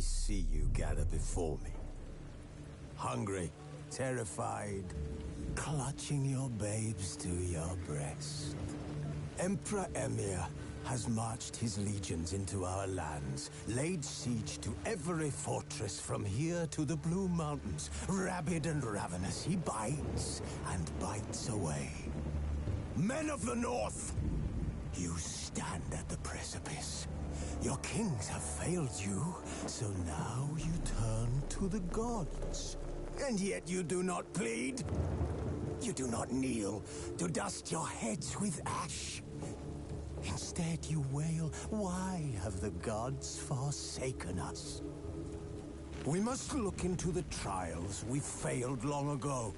see you gather before me. Hungry, terrified, clutching your babes to your breast. Emperor Emir has marched his legions into our lands, laid siege to every fortress from here to the Blue Mountains. Rabid and ravenous, he bites and bites away. Men of the North, you stand at the precipice. Your kings have failed you, so now you turn to the gods. And yet you do not plead. You do not kneel to dust your heads with ash. Instead you wail, why have the gods forsaken us? We must look into the trials we failed long ago.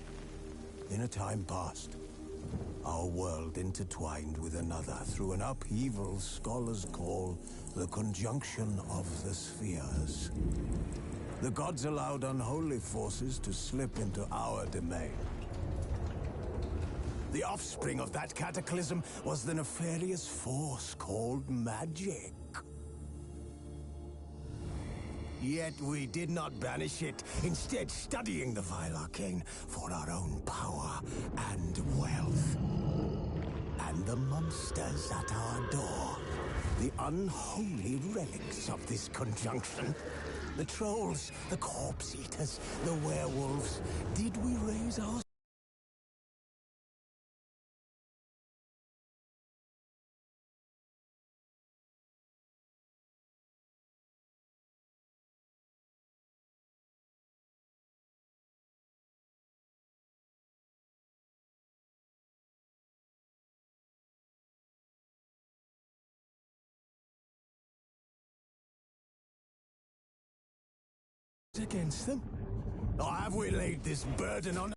In a time past, our world intertwined with another through an upheaval scholars call the conjunction of the spheres. The gods allowed unholy forces to slip into our domain. The offspring of that cataclysm was the nefarious force called magic. Yet we did not banish it, instead studying the vile arcane for our own power and wealth. And the monsters at our door, the unholy relics of this conjunction. The trolls, the corpse eaters, the werewolves. Did we raise our against them? Or have we laid this burden on?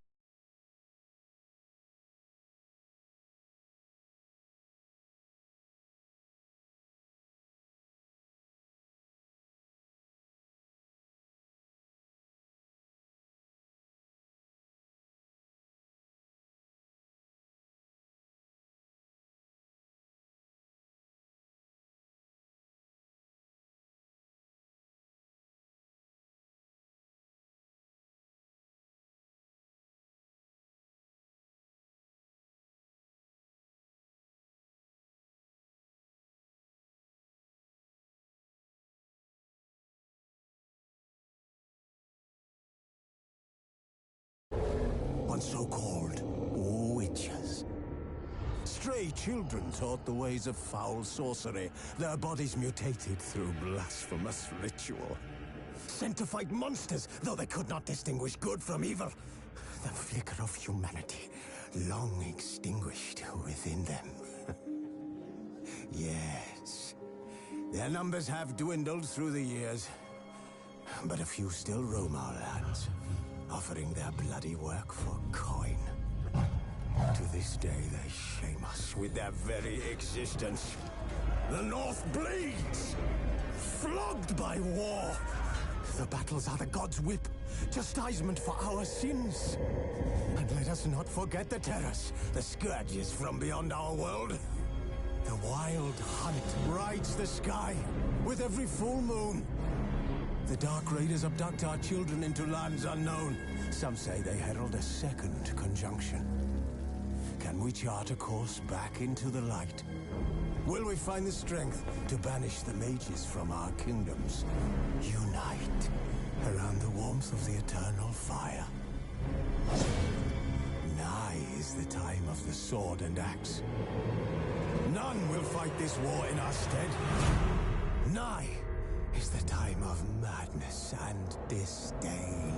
On so-called witches. Stray children taught the ways of foul sorcery, their bodies mutated through blasphemous ritual. Sent to fight monsters, though they could not distinguish good from evil. The flicker of humanity, long extinguished within them. Yes, their numbers have dwindled through the years, but a few still roam our lands, offering their bloody work for coin. To this day, they shame us with their very existence. The North bleeds, flogged by war. The battles are the gods' whip, chastisement for our sins. And let us not forget the terrors, the scourges from beyond our world. The wild hunt rides the sky with every full moon. The Dark Raiders abduct our children into lands unknown. Some say they herald a second conjunction. Can we chart a course back into the light? Will we find the strength to banish the mages from our kingdoms? Unite around the warmth of the eternal fire. Nigh is the time of the sword and axe. None will fight this war in our stead. Nigh is the time of madness and disdain.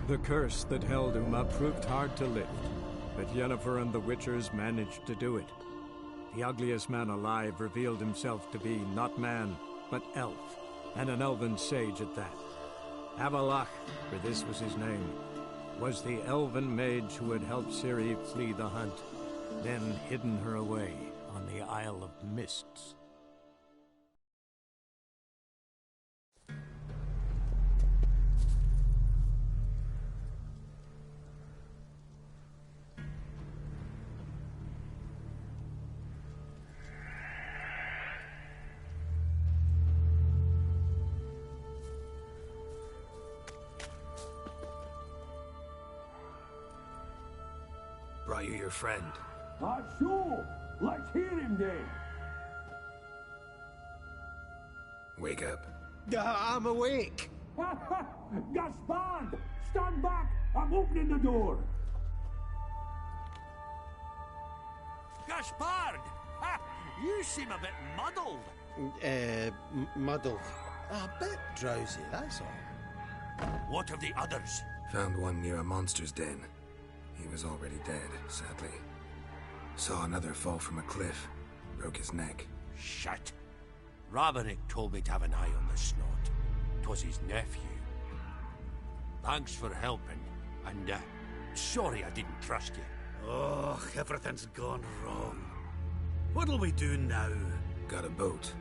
The curse that held Uma proved hard to lift, but Yennefer and the Witchers managed to do it. The ugliest man alive revealed himself to be not man, but elf, and an elven sage at that. Avalach, for this was his name. was the elven mage who had helped Ciri flee the hunt, then hidden her away on the Isle of Mists. Brought you your friend. Sure. Let's hear him then. Wake up. I'm awake. Gaspard! Stand back! I'm opening the door. Gaspard! Ha! You seem a bit muddled. Muddled. A bit drowsy, that's all. What of the others? Found one near a monster's den. He was already dead, sadly. Saw another fall from a cliff. Broke his neck. Shit. Raverick told me to have an eye on the snot. 'Twas his nephew. Thanks for helping, and sorry I didn't trust you. Oh, everything's gone wrong. What'll we do now? Got a boat.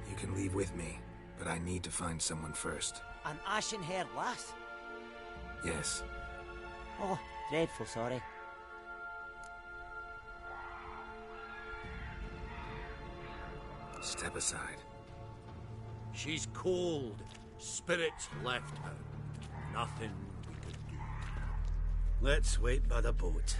You can leave with me, but I need to find someone first. An ashen-haired lass? Yes. Oh, dreadful sorry. Step aside. She's cold. Spirits left her. Nothing we could do. Let's wait by the boat.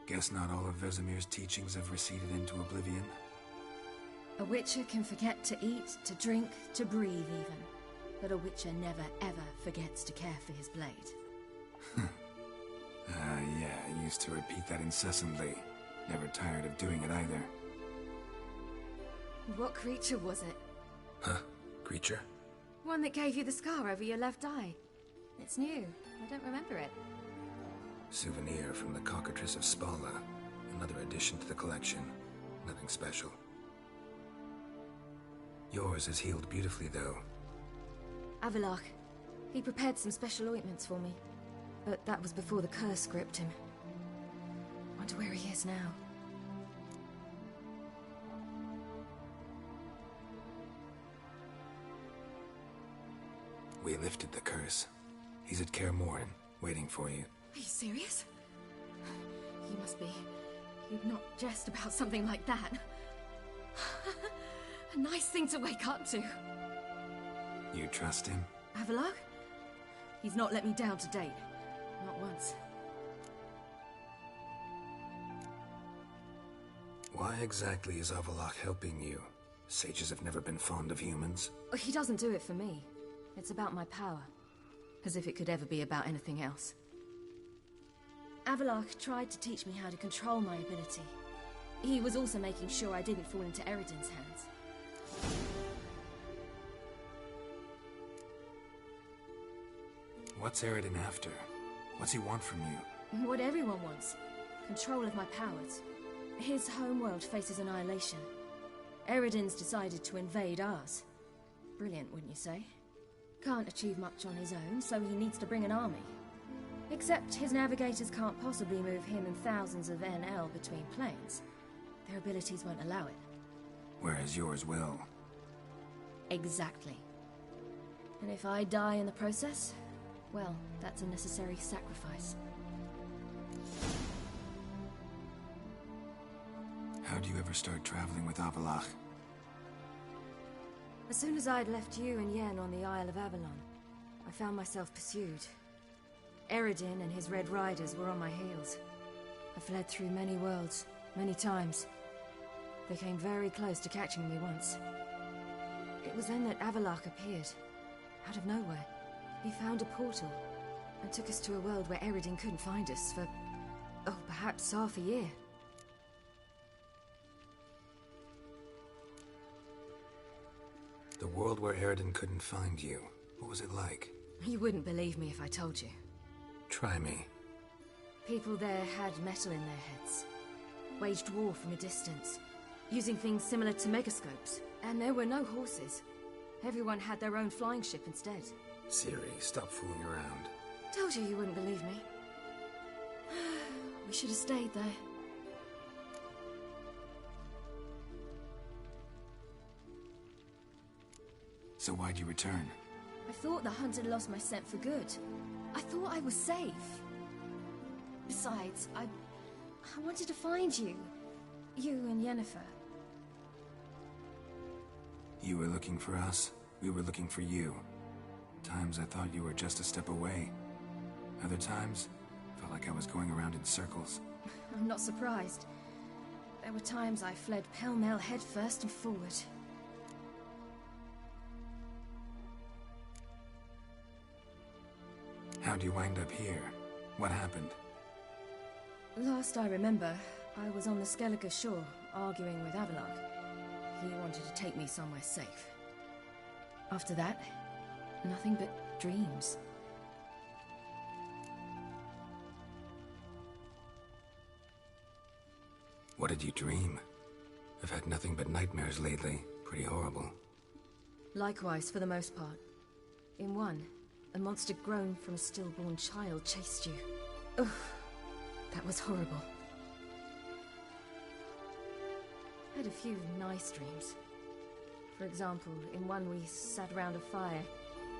Guess not all of Vesemir's teachings have receded into oblivion. A witcher can forget to eat, to drink, to breathe even. But a witcher never ever forgets to care for his blade. Yeah, I used to repeat that incessantly. Never tired of doing it either. What creature was it? Huh? Creature? One that gave you the scar over your left eye. It's new. I don't remember it. Souvenir from the Cockatrice of Spala. Another addition to the collection. Nothing special. Yours is healed beautifully, though. Avalok. He prepared some special ointments for me. But that was before the curse gripped him. Wonder where he is now. We lifted the curse. He's at Kaer Morhen, waiting for you. Are you serious? You must be. You'd not jest about something like that. A nice thing to wake up to. You trust him? Avalok? He's not let me down to date. Not once. Why exactly is Avalok helping you? Sages have never been fond of humans. He doesn't do it for me. It's about my power. As if it could ever be about anything else. Avalok tried to teach me how to control my ability. He was also making sure I didn't fall into Eridan's hands. What's Eridan after? What's he want from you? What everyone wants. Control of my powers. His homeworld faces annihilation. Eridan's decided to invade ours. Brilliant, wouldn't you say? Can't achieve much on his own, so he needs to bring an army. Except his navigators can't possibly move him and thousands of NL between planes. Their abilities won't allow it. Whereas yours will. Exactly. And if I die in the process, well, that's a necessary sacrifice. How'd you ever start traveling with Avalok? As soon as I'd left you and Yen on the Isle of Avalon, I found myself pursued. Eridan and his Red Riders were on my heels. I fled through many worlds, many times. They came very close to catching me once. It was then that Avalok appeared, out of nowhere. He found a portal, and took us to a world where Eridan couldn't find us for, oh, perhaps half a year. The world where Eridan couldn't find you. What was it like? You wouldn't believe me if I told you. Try me. People there had metal in their heads. Waged war from a distance, using things similar to megascopes. And there were no horses. Everyone had their own flying ship instead. Siri, stop fooling around. Told you wouldn't believe me. We should have stayed there. So why'd you return? I thought the hunt had lost my scent for good. I thought I was safe. Besides, I wanted to find you. You and Yennefer. You were looking for us. We were looking for you. Times I thought you were just a step away. Other times, felt like I was going around in circles. I'm not surprised. There were times I fled pell-mell headfirst and forward. How'd you wind up here? What happened? Last I remember, I was on the Skellige shore, arguing with Avalok. He wanted to take me somewhere safe. After that, nothing but dreams. What did you dream? I've had nothing but nightmares lately. Pretty horrible. Likewise, for the most part. In one, a monster grown from a stillborn child chased you. Ugh, that was horrible. I had a few nice dreams. For example, in one we sat around a fire,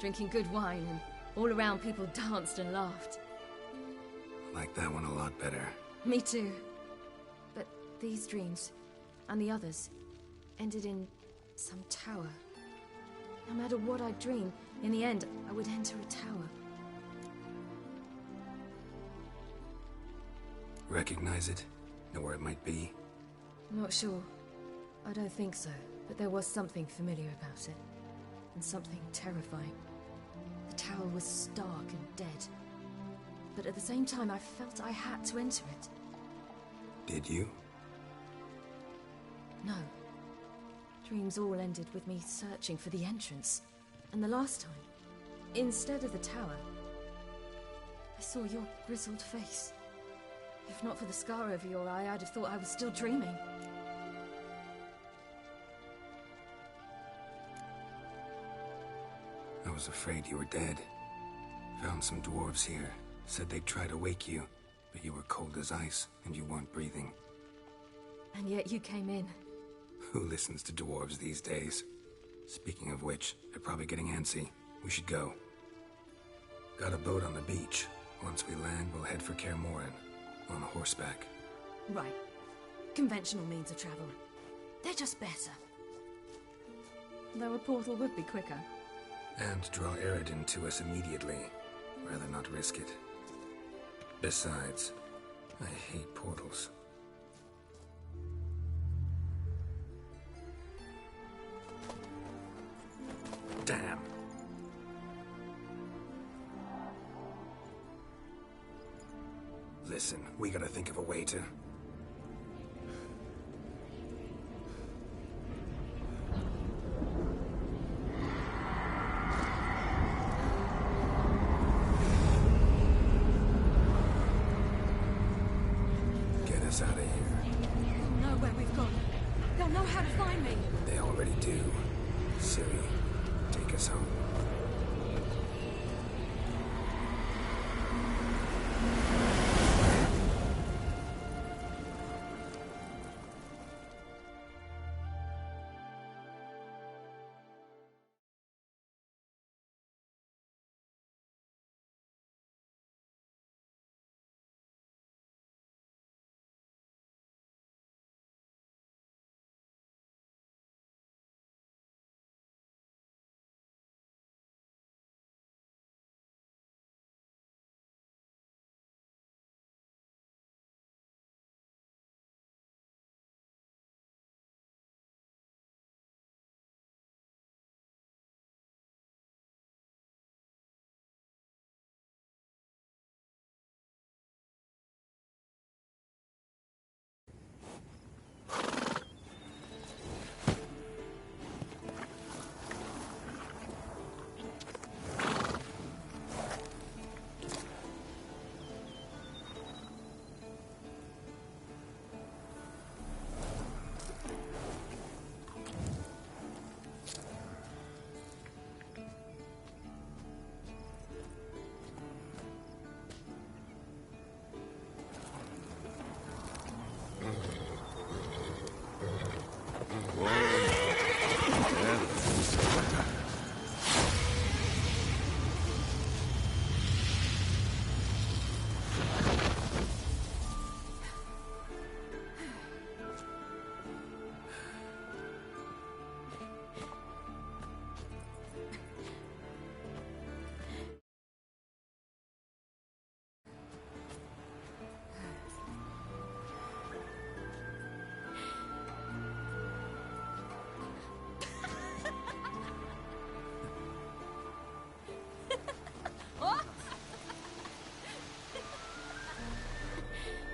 drinking good wine, and all around people danced and laughed. I like that one a lot better. Me too. But these dreams, and the others, ended in some tower. No matter what I dream, in the end, I would enter a tower. Recognize it? Know where it might be? Not sure. I don't think so, but there was something familiar about it. And something terrifying. The tower was stark and dead. But at the same time, I felt I had to enter it. Did you? No. dreams all ended with me searching for the entrance. And the last time, instead of the tower, I saw your grizzled face. If not for the scar over your eye, I'd have thought I was still dreaming. I was afraid you were dead. Found some dwarves here. Said they'd try to wake you, but you were cold as ice, and you weren't breathing. And yet you came in. Who listens to dwarves these days? Speaking of which, they're probably getting antsy. We should go. Got a boat on the beach. Once we land, we'll head for Kaer Morhen. On horseback. Right. Conventional means of travel. They're just better. Though a portal would be quicker. And draw Eredin to us immediately. Rather not risk it. Besides, I hate portals. Damn. Listen, we gotta think of a way to... get us out of here. They'll know where we've gone. They'll know how to find me. They already do. Ciri, take us home.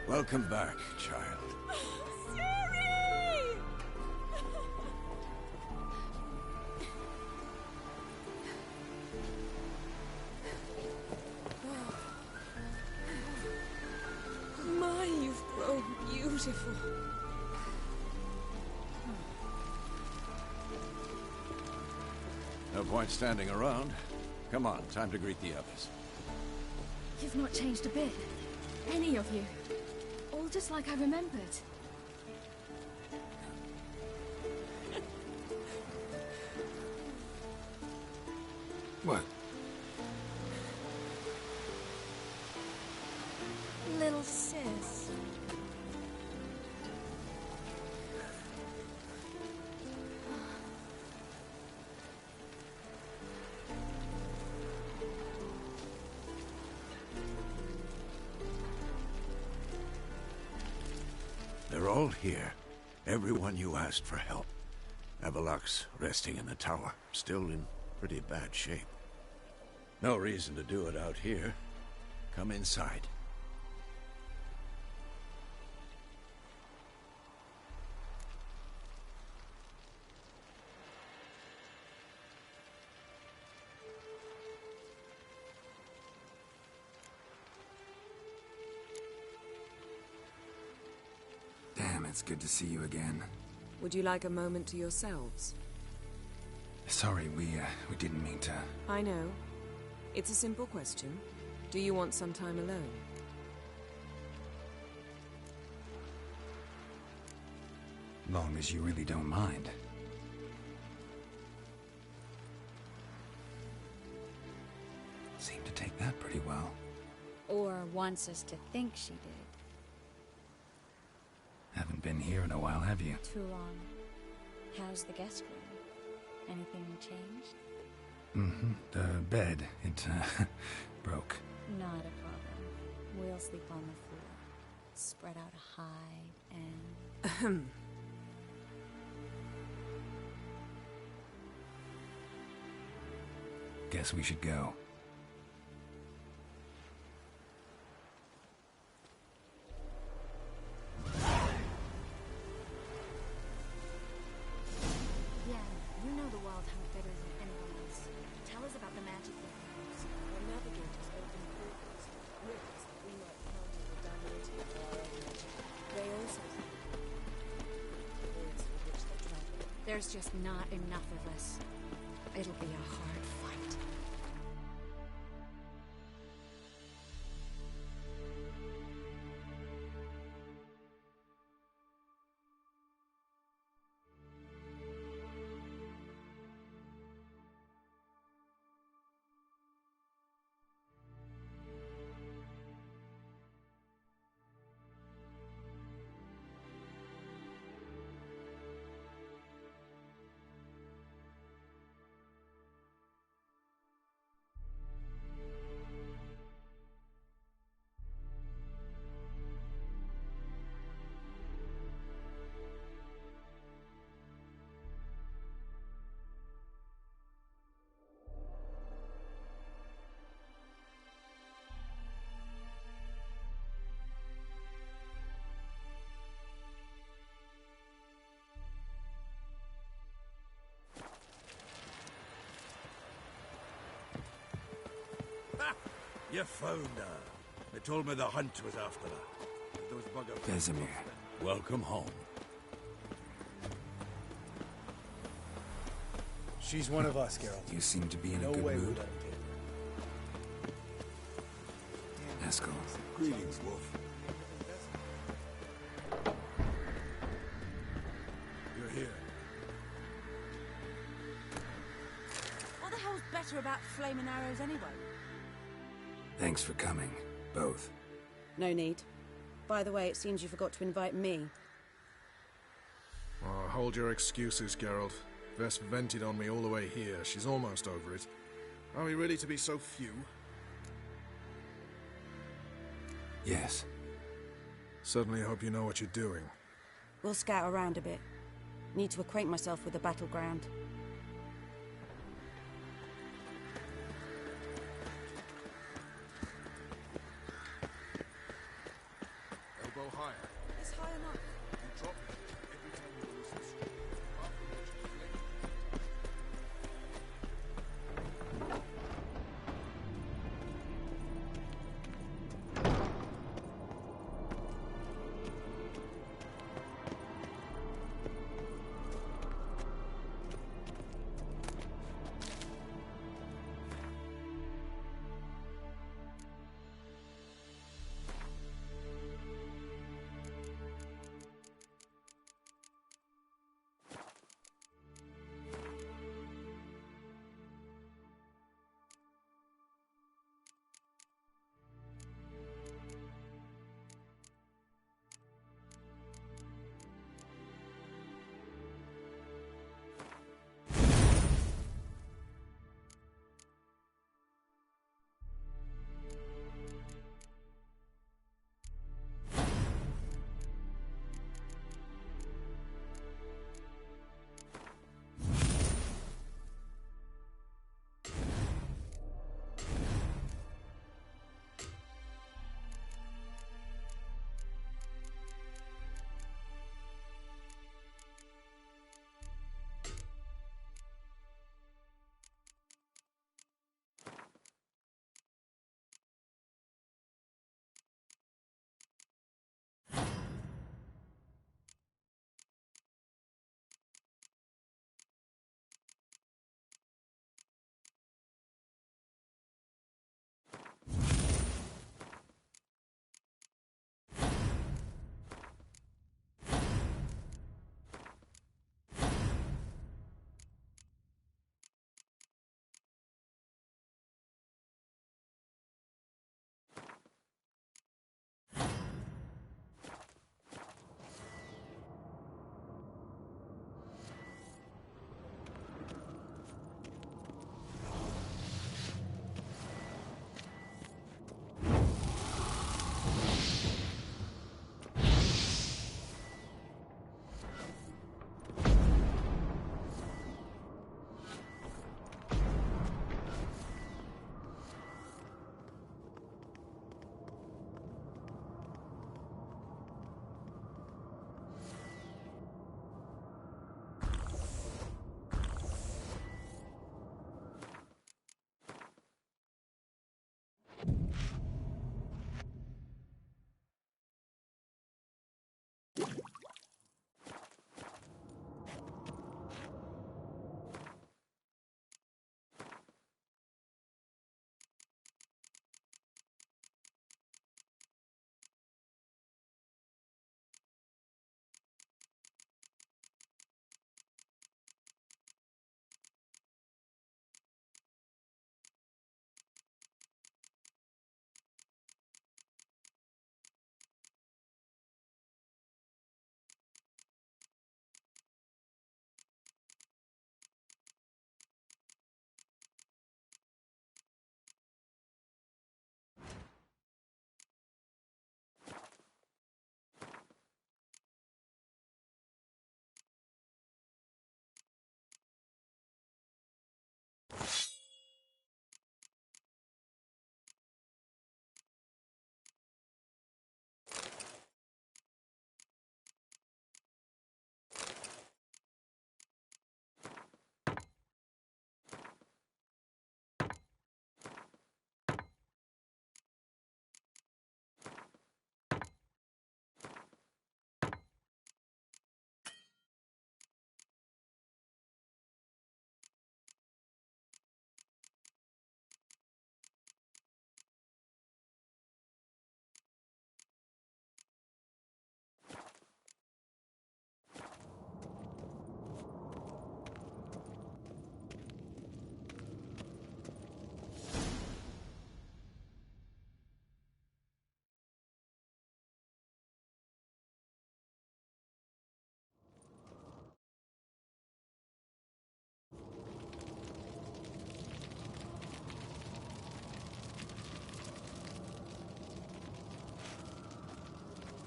Welcome back, child. Ciri! My, you've grown beautiful. No point standing around. Come on, time to greet the others. You've not changed a bit. Any of you. All just like I remembered. What? Little sis. They're all here. Everyone you asked for help. Avalok's resting in the tower, still in pretty bad shape. No reason to do it out here. Come inside. Damn, it's good to see you again. Would you like a moment to yourselves? Sorry, we didn't mean to... I know. It's a simple question. Do you want some time alone? Long as you really don't mind. Seemed to take that pretty well. Or wants us to think she did. Haven't been here in a while, have you? Too long. How's the guest room? Anything changed? Mm-hmm. The bed, it broke. Not a problem. We'll sleep on the floor. Spread out a hide and... Guess we should go. Yeah, you know the wild hunt better than anyone else. Tell us about the magic that moves. Our navigators open portals, rivers that we might counter the dominating of our own magic. They also have words with which they travel. There's just not enough of us. It'll be a hard fight. You found her. They told me the hunt was after her. Those bugger... Vesemir. Welcome home. She's one of us, Geralt. You seem to be in no a good way mood. we'd let him take her. Eskel. Greetings, Wolf. You're here. What the hell's better about flaming arrows anyway? Thanks for coming, both. No need. By the way, it seems you forgot to invite me. Oh, hold your excuses, Geralt. Vess vented on me all the way here. She's almost over it. Are we ready to be so few? Yes. Certainly hope you know what you're doing. We'll scout around a bit. Need to acquaint myself with the battleground. Elbow higher. It's high enough. You drop it every time you release the screw. After which you fling.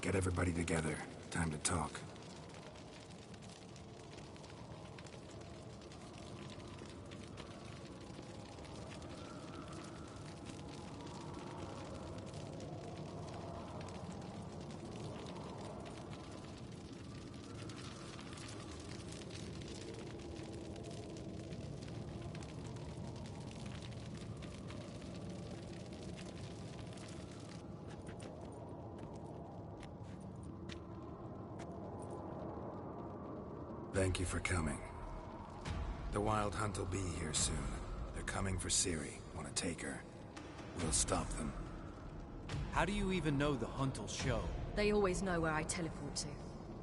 Get everybody together. Time to talk. Thank you for coming. The Wild Hunt will be here soon. They're coming for Ciri. Want to take her? We'll stop them. How do you even know the Hunt will show? They always know where I teleport to.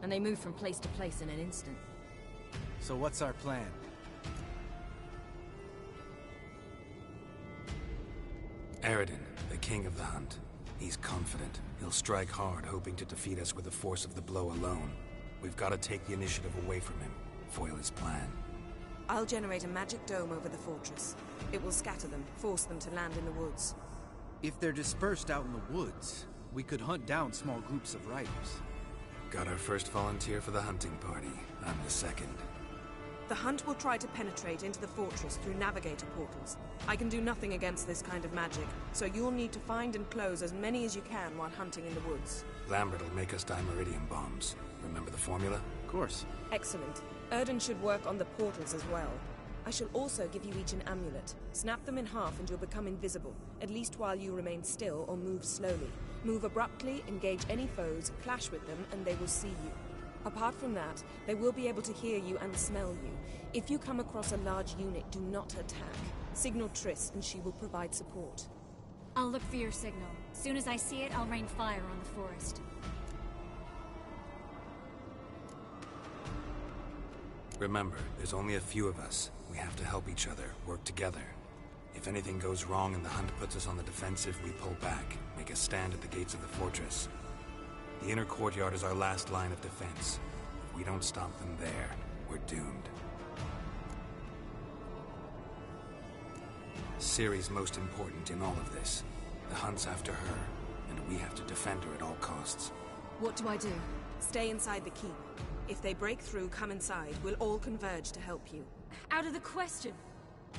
And they move from place to place in an instant. So what's our plan? Eredin, the king of the Hunt. He's confident. He'll strike hard, hoping to defeat us with the force of the blow alone. We've got to take the initiative away from him, foil his plan. I'll generate a magic dome over the fortress. It will scatter them, force them to land in the woods. If they're dispersed out in the woods, we could hunt down small groups of riders. Got our first volunteer for the hunting party. I'm the second. The Hunt will try to penetrate into the fortress through navigator portals. I can do nothing against this kind of magic, so you'll need to find and close as many as you can while hunting in the woods. Lambert will make us dimeridium bombs. Remember the formula? Of course. Excellent. Erden should work on the portals as well. I shall also give you each an amulet. Snap them in half and you'll become invisible, at least while you remain still or move slowly. Move abruptly, engage any foes, clash with them, and they will see you. Apart from that, they will be able to hear you and smell you. If you come across a large unit, do not attack. Signal Triss and she will provide support. I'll look for your signal. Soon as I see it, I'll rain fire on the forest. Remember, there's only a few of us. We have to help each other, work together. If anything goes wrong and the Hunt puts us on the defensive, we pull back, make a stand at the gates of the fortress. The inner courtyard is our last line of defense. If we don't stop them there, we're doomed. Ciri's most important in all of this. The Hunt's after her, and we have to defend her at all costs. What do I do? Stay inside the keep. If they break through, come inside. We'll all converge to help you. Out of the question.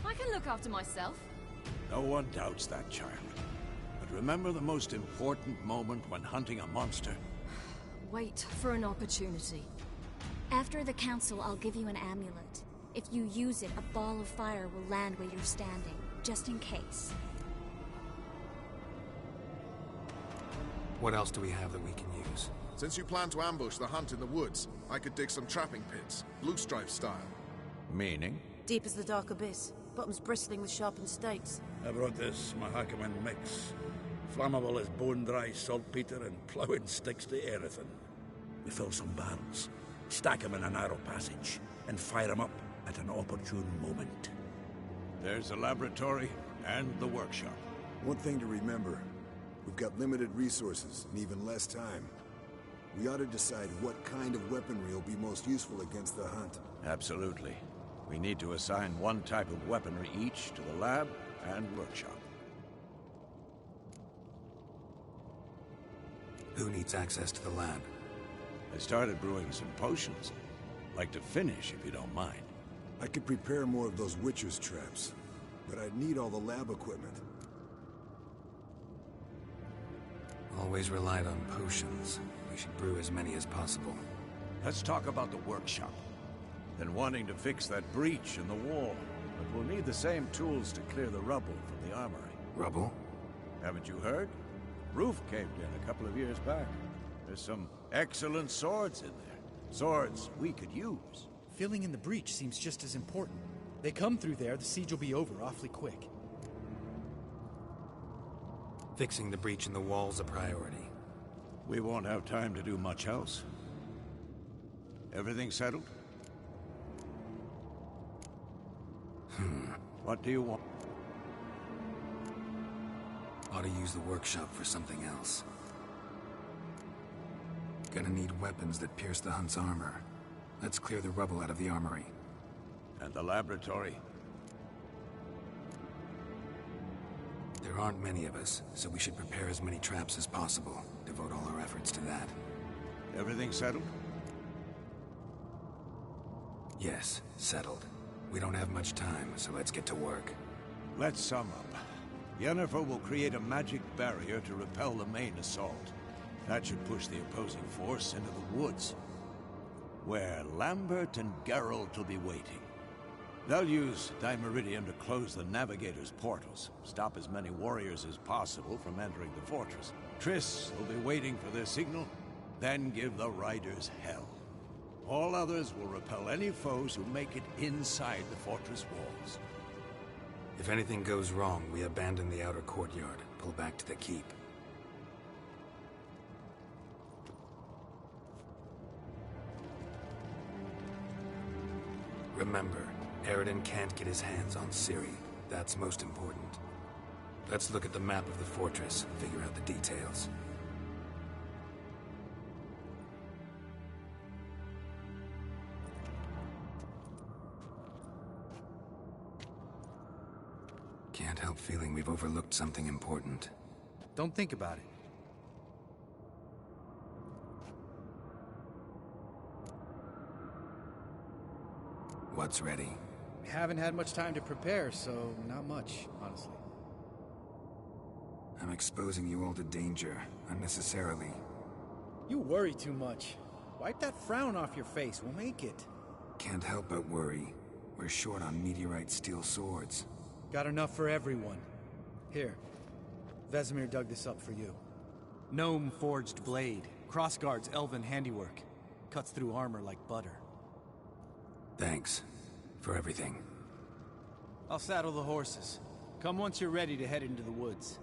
I can look after myself. No one doubts that, child. But remember the most important moment when hunting a monster. Wait for an opportunity. After the council, I'll give you an amulet. If you use it, a ball of fire will land where you're standing, just in case. What else do we have that we can use? Since you plan to ambush the Hunt in the woods, I could dig some trapping pits, blue stripe style. Meaning? Deep as the dark abyss, bottoms bristling with sharpened stakes. I brought this Mahakaman mix. Flammable as bone-dry saltpeter and ploughing sticks to everything. We fill some barrels, stack them in a narrow passage, and fire them up at an opportune moment. There's the laboratory and the workshop. One thing to remember, we've got limited resources and even less time. We ought to decide what kind of weaponry will be most useful against the Hunt. Absolutely. We need to assign one type of weaponry each to the lab and workshop. Who needs access to the lab? I started brewing some potions. Like to finish, if you don't mind. I could prepare more of those Witcher's traps, but I'd need all the lab equipment. Always relied on potions. We should brew as many as possible. Let's talk about the workshop. Been wanting to fix that breach in the wall, but we'll need the same tools to clear the rubble from the armory. Rubble? Haven't you heard? Roof caved in a couple of years back. There's some excellent swords in there. Swords we could use. Filling in the breach seems just as important. They come through there, the siege will be over awfully quick. Fixing the breach in the wall's a priority. We won't have time to do much else. Everything settled? What do you want? Ought to use the workshop for something else. Gonna need weapons that pierce the Hunt's armor. Let's clear the rubble out of the armory. And the laboratory? There aren't many of us, so we should prepare as many traps as possible. Devote all our efforts to that. Everything settled? Yes, settled. We don't have much time, so let's get to work. Let's sum up. Yennefer will create a magic barrier to repel the main assault. That should push the opposing force into the woods, where Lambert and Geralt will be waiting. They'll use Dimeridium to close the Navigator's portals, stop as many warriors as possible from entering the fortress. Triss will be waiting for their signal, then give the riders hell. All others will repel any foes who make it inside the fortress walls. If anything goes wrong, we abandon the outer courtyard, pull back to the keep. Remember, Eridan can't get his hands on Ciri. That's most important. Let's look at the map of the fortress, figure out the details. Can't help feeling we've overlooked something important. Don't think about it. What's ready? Haven't had much time to prepare, so not much, honestly. I'm exposing you all to danger, unnecessarily. You worry too much. Wipe that frown off your face, we'll make it. Can't help but worry. We're short on meteorite steel swords. Got enough for everyone. Here, Vesemir dug this up for you. Gnome-forged blade. Crossguard's elven handiwork. Cuts through armor like butter. Thanks. For everything. I'll saddle the horses. Come once you're ready to head into the woods.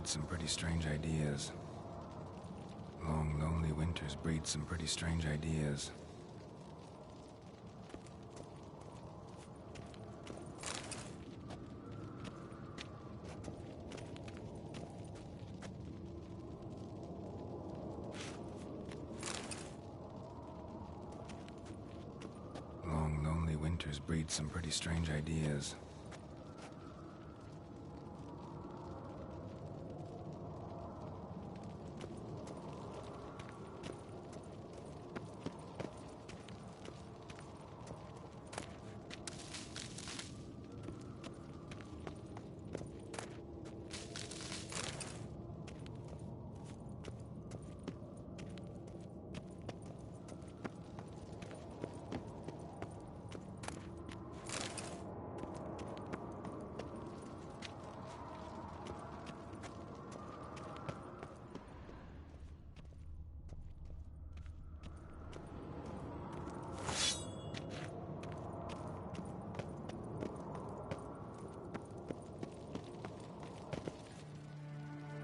breed some pretty strange ideas. Long, lonely winters breed some pretty strange ideas. Long, lonely winters breed some pretty strange ideas.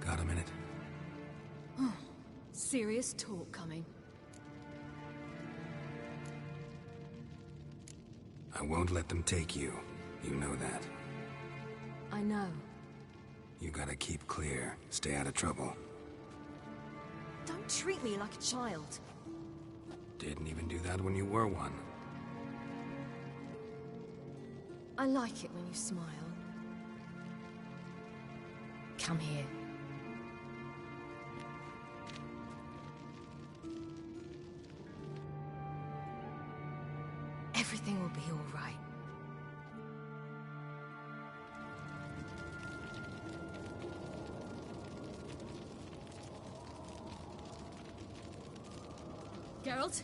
Got a minute? Serious talk coming. I won't let them take you. You know that. I know. You gotta keep clear. Stay out of trouble. Don't treat me like a child. Didn't even do that when you were one. I like it when you smile. Come here. Everything will be all right. Geralt?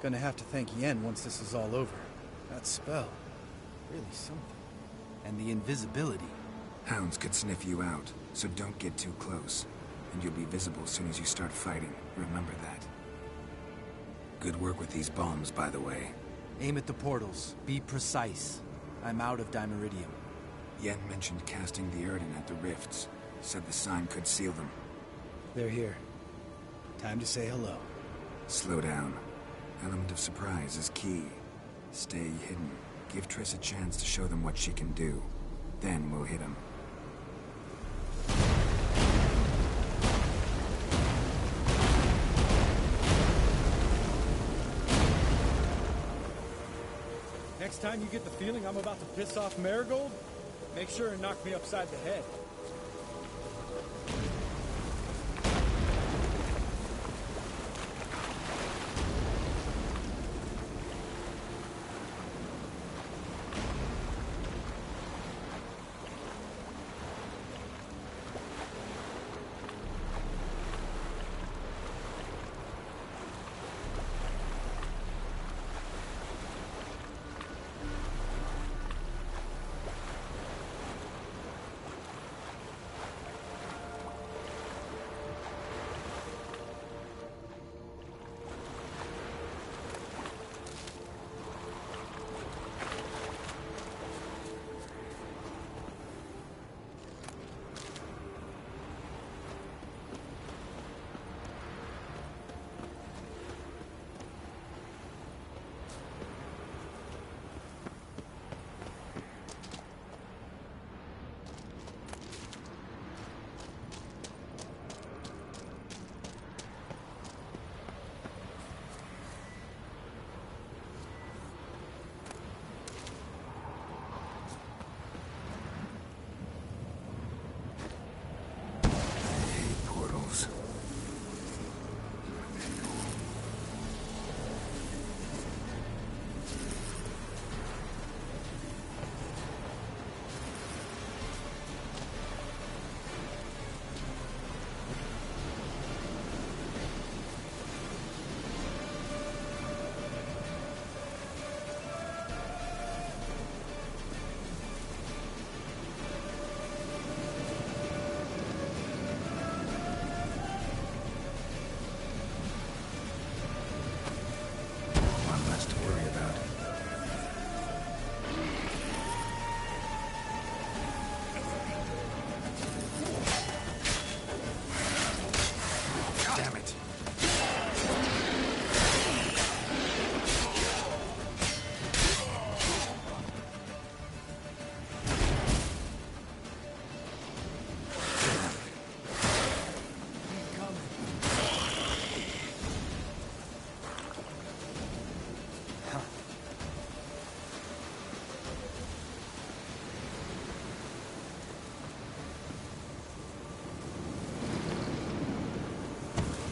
Gonna have to thank Yen once this is all over. That spell, really something. And the invisibility. Hounds could sniff you out, so don't get too close. And you'll be visible as soon as you start fighting. Remember that. Good work with these bombs, by the way. Aim at the portals. Be precise. I'm out of Dimeridium. Yen mentioned casting the Erden at the rifts. Said the sign could seal them. They're here. Time to say hello. Slow down. Element of surprise is key. Stay hidden. Give Triss a chance to show them what she can do. Then we'll hit them. Next time you get the feeling I'm about to piss off Marigold, make sure and knock me upside the head.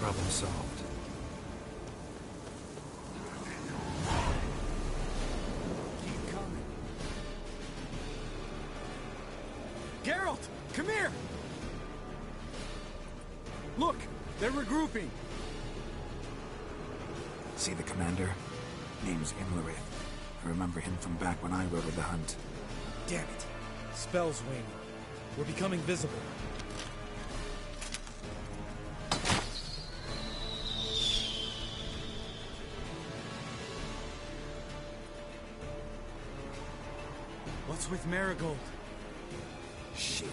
Problem solved. Keep coming. Geralt, come here! Look, they're regrouping. See the commander? Name's Imlerith. I remember him from back when I rode with the hunt. Damn it. Spell's waning. We're becoming visible. What's with Marigold? Shit.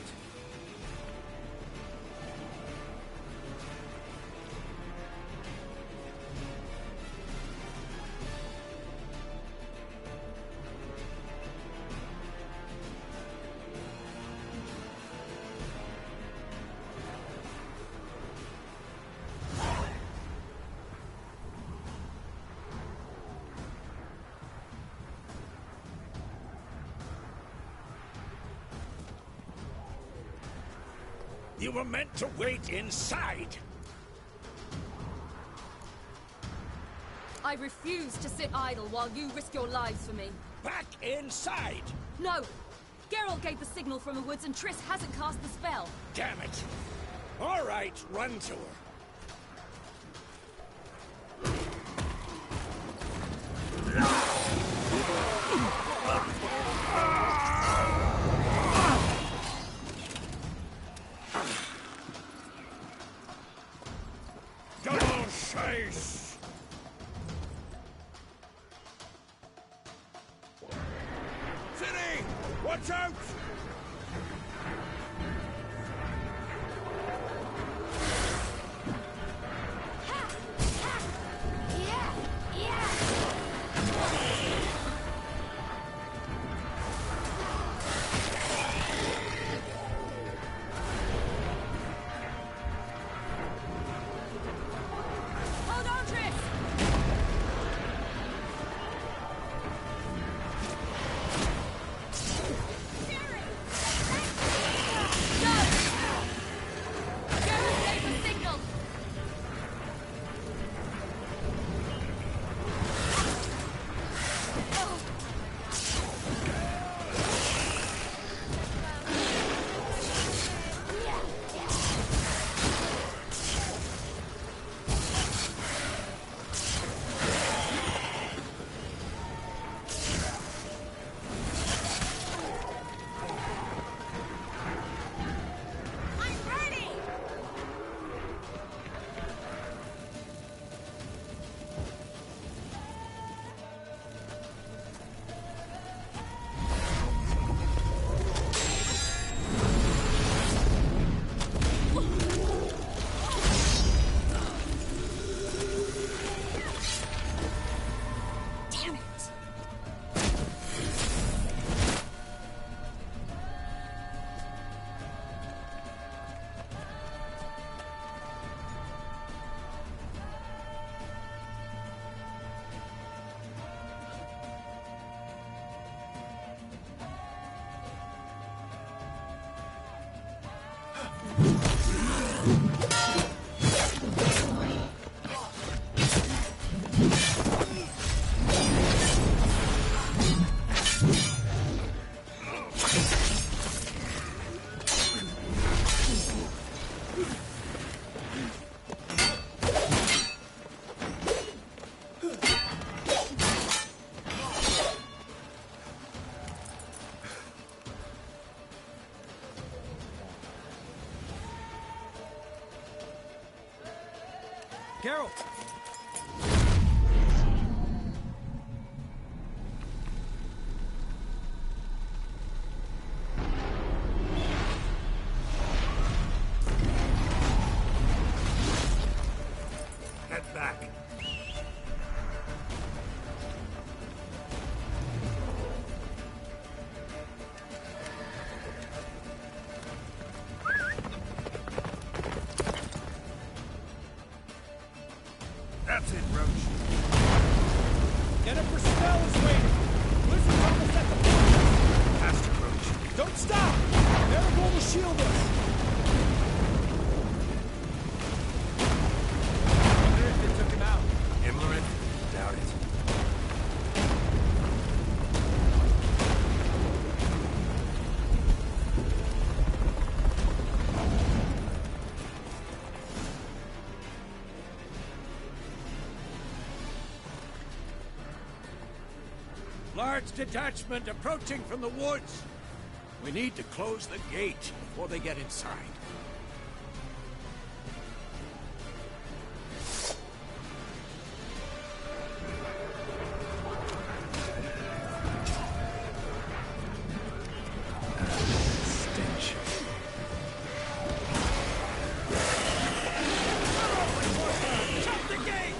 You were meant to wait inside. I refuse to sit idle while you risk your lives for me. Back inside! No! Geralt gave the signal from the woods and Triss hasn't cast the spell. Damn it. All right, run to her. face! City! Watch out! Hold on, Triss! Geralt! Head back. That's it, Roach. Jennifer Snell is waiting! Blizzard's almost at the point! Faster, Roach. Don't stop! Maribel will shield us! Wonder if they took him out. Imlerith? Doubt it. Large detachment approaching from the woods. We need to close the gate before they get inside. Stench. Shut the gate!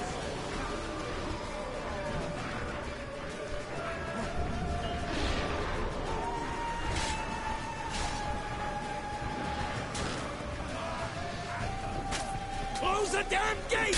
Close the damn gate!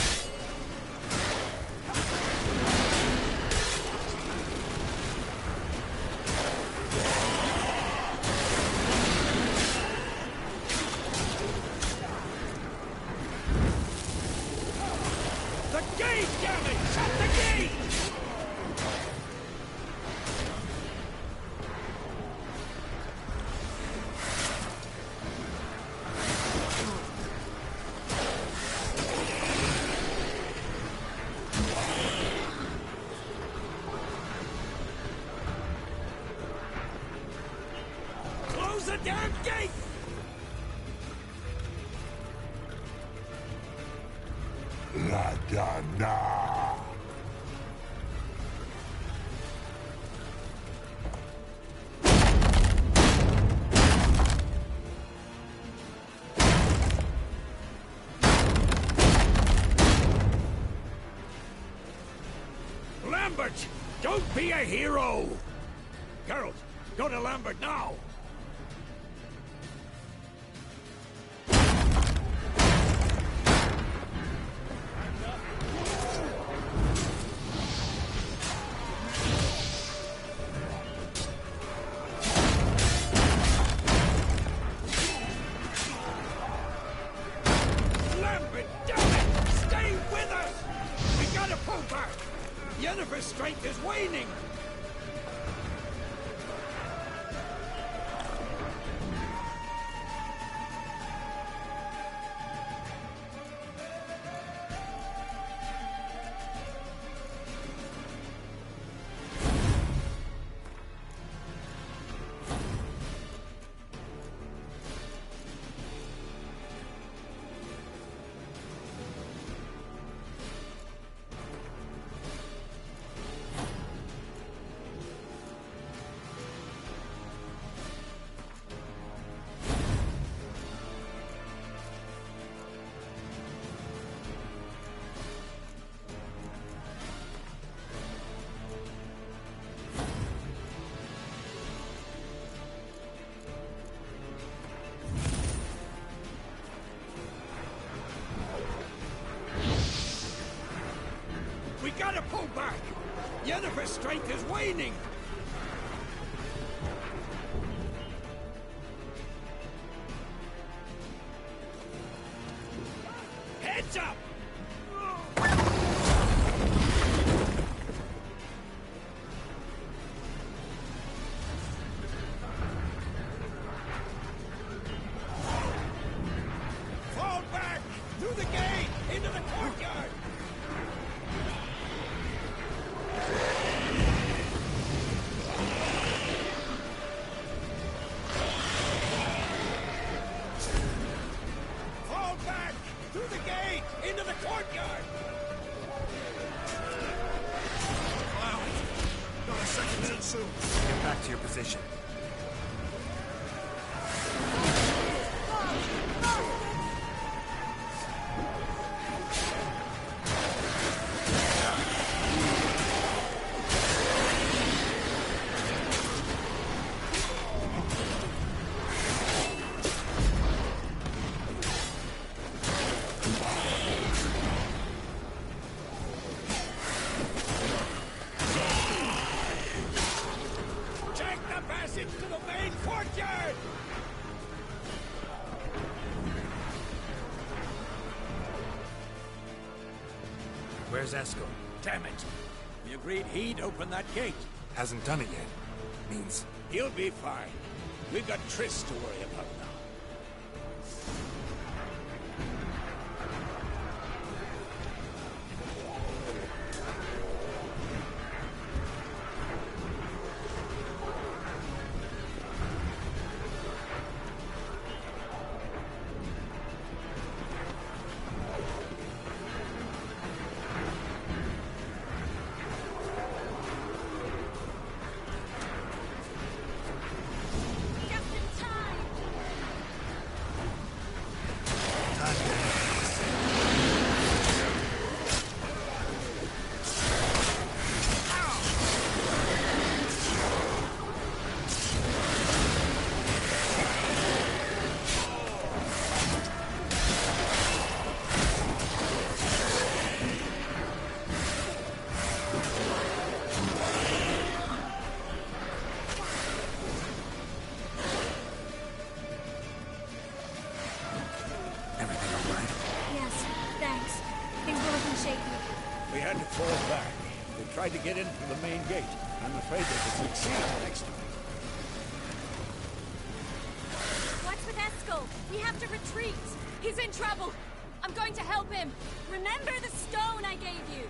The gate, damn it! Shut the gate! Ladana. Lambert! Don't be a hero! Geralt, go to Lambert now! Lambert, damn it! Stay with us! We gotta pull back! Yennefer's strength is waning! We gotta pull back! Yennefer's strength is waning! Heads up! Fall back! Through the gate! Into the courtyard! Fall back! Through the gate! Into the courtyard! Wow! Not a second too soon. Get back to your position. Check the passage to the main courtyard! Where's Eskel? Damn it! We agreed he'd open that gate. Hasn't done it yet. Means He'll be fine. We've got Triss to worry about now. We had to fall back. They tried to get in through the main gate. I'm afraid they could succeed next time. What's with Eskel? We have to retreat. He's in trouble. I'm going to help him. Remember the stone I gave you.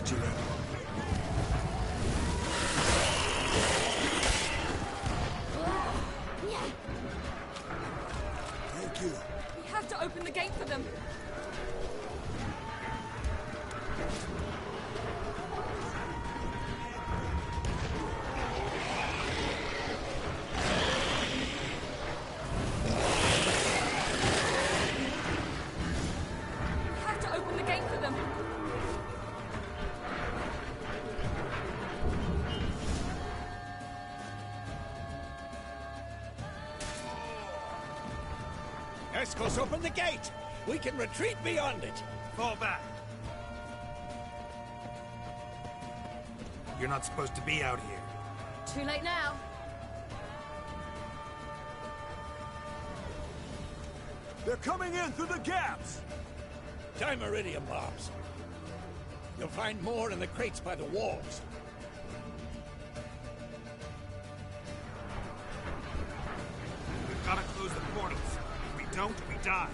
Vigilate. Thank you. We have to open the gate for them. We have to open the gate for them. Escos, open the gate! We can retreat beyond it! Fall back. You're not supposed to be out here. Too late now. They're coming in through the gaps! Time iridium bombs. You'll find more in the crates by the walls. We've got to close the portals. If we don't, we die.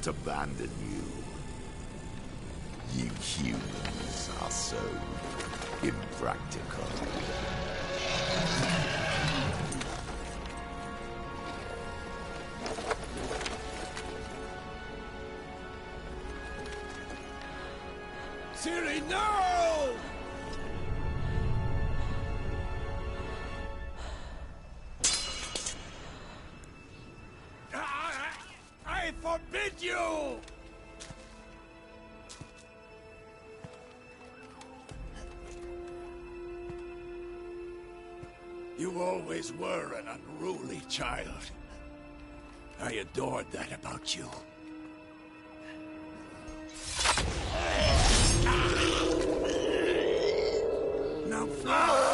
not abandon you. You humans are so impractical. Ciri, no! I forbid you! You always were an unruly child. I adored that about you. Now fly!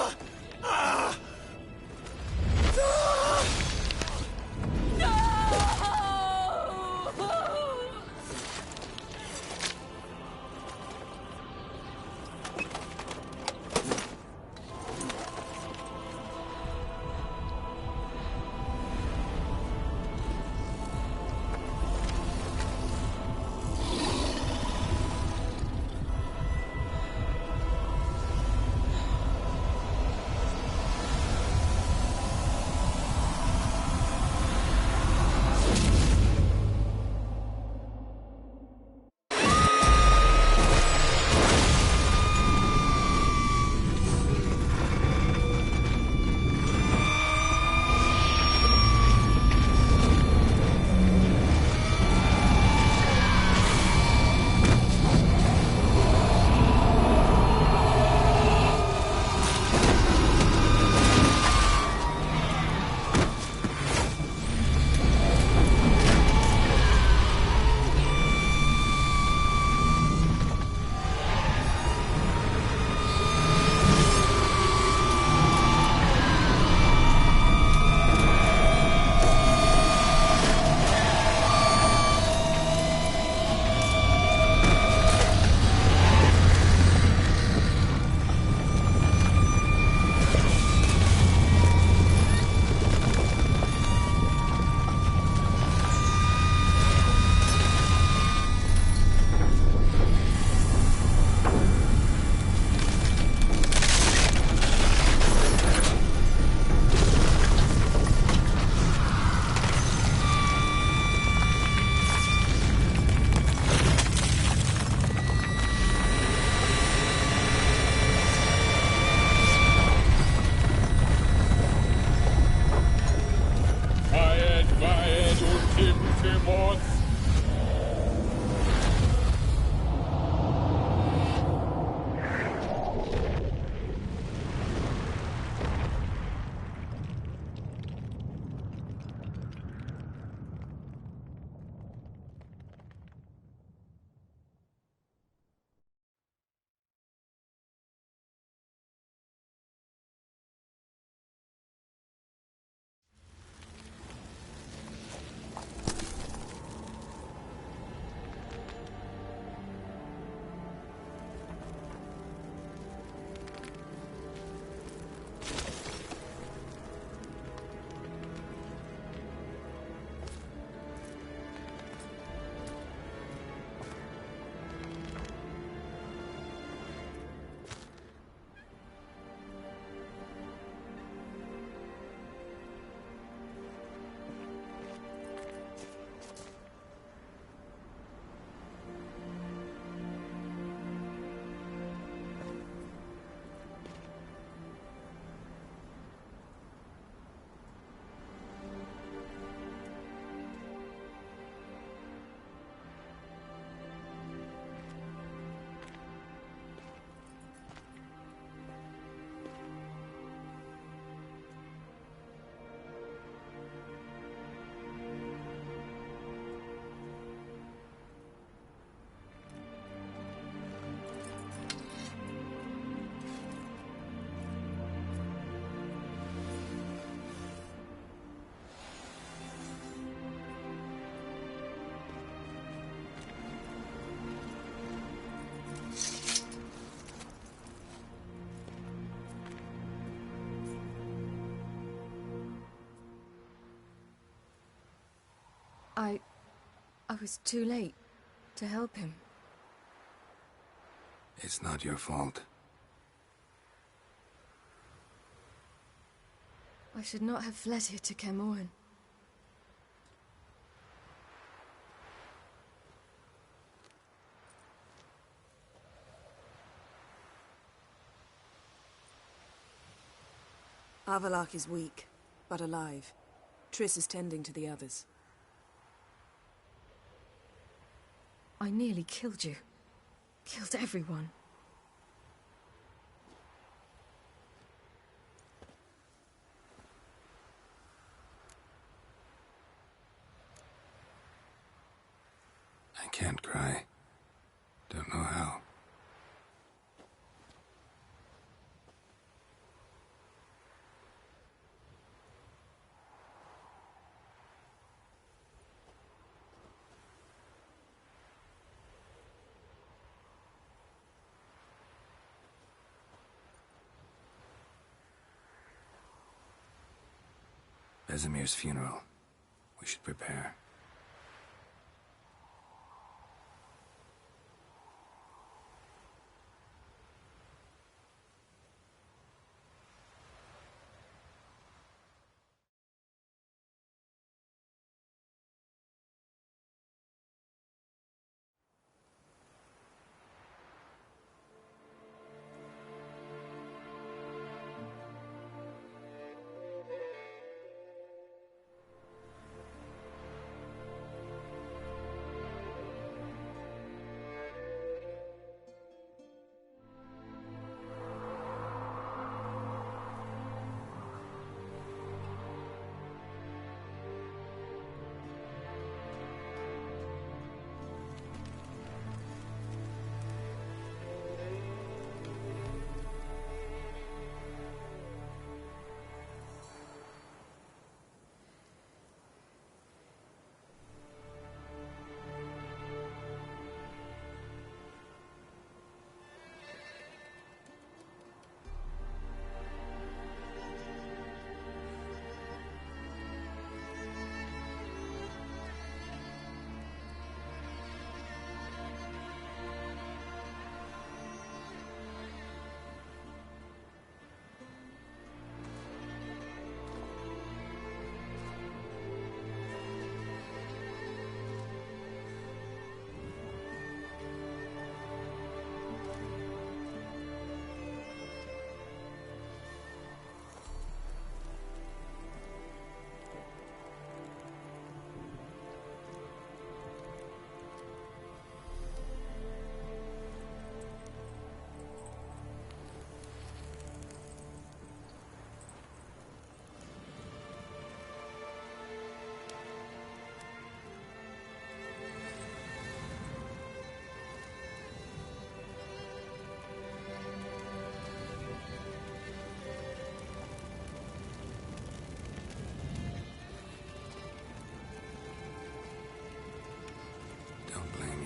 I was too late to help him. It's not your fault. I should not have fled here to Kermoran. Avalak is weak, but alive. Triss is tending to the others. I nearly killed you. Killed everyone. I can't cry. Don't know how. Vesemir's funeral. We should prepare.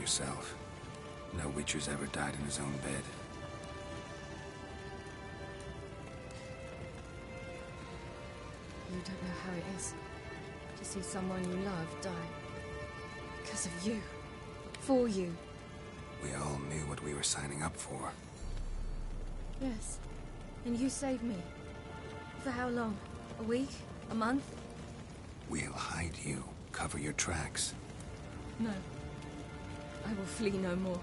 Yourself. No Witcher's ever died in his own bed. You don't know how it is to see someone you love die. Because of you. For you. We all knew what we were signing up for. Yes. And you saved me. For how long? A week? A month? We'll hide you. Cover your tracks. No. I will flee no more.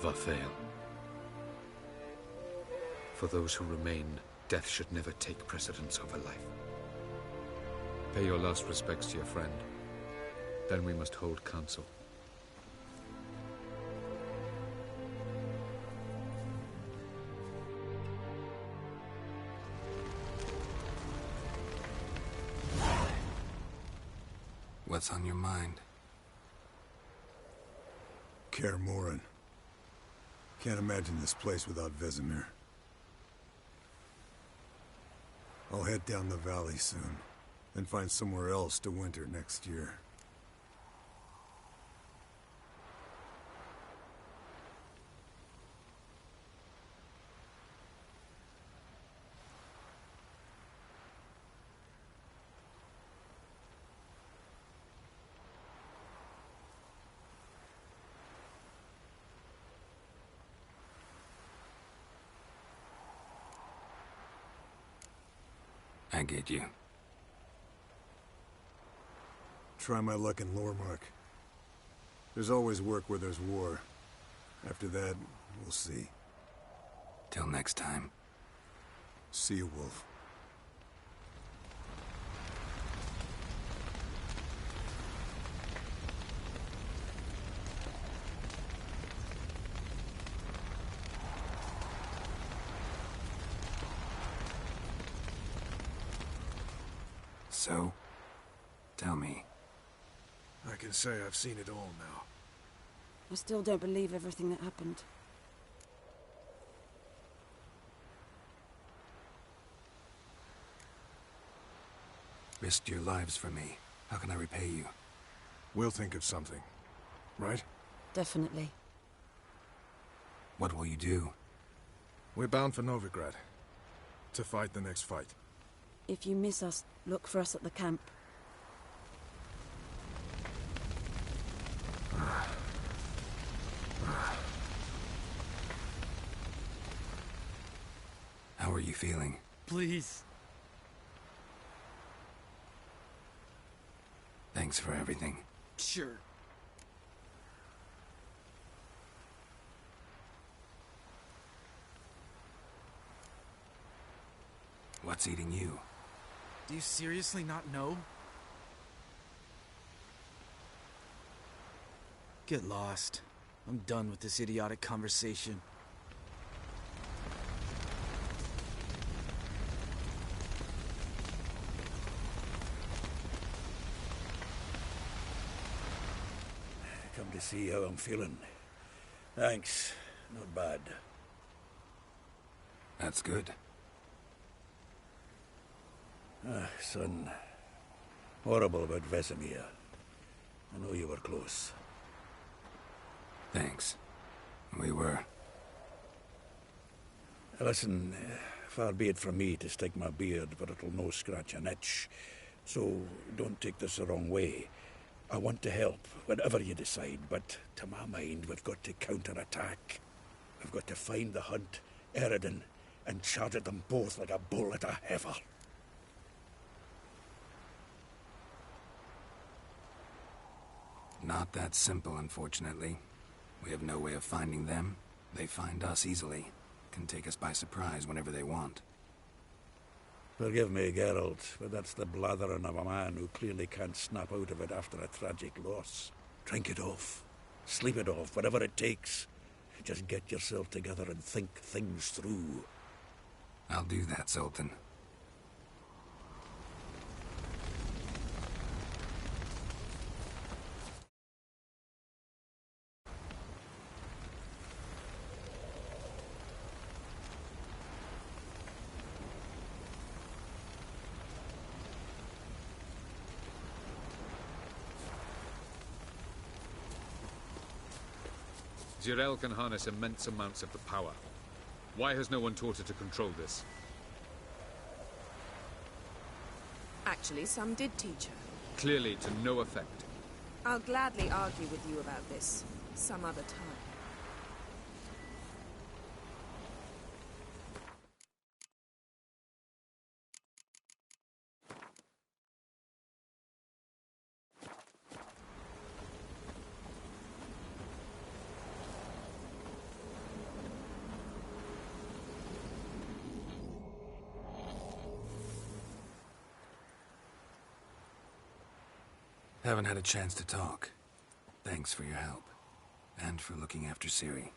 Vafael. For those who remain, death should never take precedence over life. Pay your last respects to your friend. Then we must hold council. What's on your mind? Kermoran. Can't imagine this place without Vesemir. I'll head down the valley soon, and find somewhere else to winter next year. I get you. Try my luck in Lormark. There's always work where there's war. After that, we'll see. Till next time. See you, Wolf. So, tell me. I can say I've seen it all now. I still don't believe everything that happened. Risked your lives for me. How can I repay you? We'll think of something, right? Definitely. What will you do? We're bound for Novigrad. To fight the next fight. If you miss us, look for us at the camp. How are you feeling? Please. Thanks for everything. Sure. What's eating you? Do you seriously not know? Get lost. I'm done with this idiotic conversation. Come to see how I'm feeling. Thanks. Not bad. That's good. Son. Horrible about Vesemir. I know you were close. Thanks. We were. Listen, far be it from me to stick my beard, but it'll no scratch an itch. So don't take this the wrong way. I want to help, whatever you decide, but to my mind, we've got to counterattack. We've got to find the Hunt, Eredin, and charge at them both like a bull at a heifer. Not that simple, unfortunately. We have no way of finding them. They find us easily. Can take us by surprise whenever they want. Forgive me, Geralt, but that's the blathering of a man who clearly can't snap out of it after a tragic loss. Drink it off. Sleep it off, whatever it takes. Just get yourself together and think things through. I'll do that, Sultan. Zirael can harness immense amounts of the power. Why has no one taught her to control this? Actually, some did teach her. Clearly to no effect. I'll gladly argue with you about this some other time. Haven't had a chance to talk. Thanks for your help. And for looking after Ciri.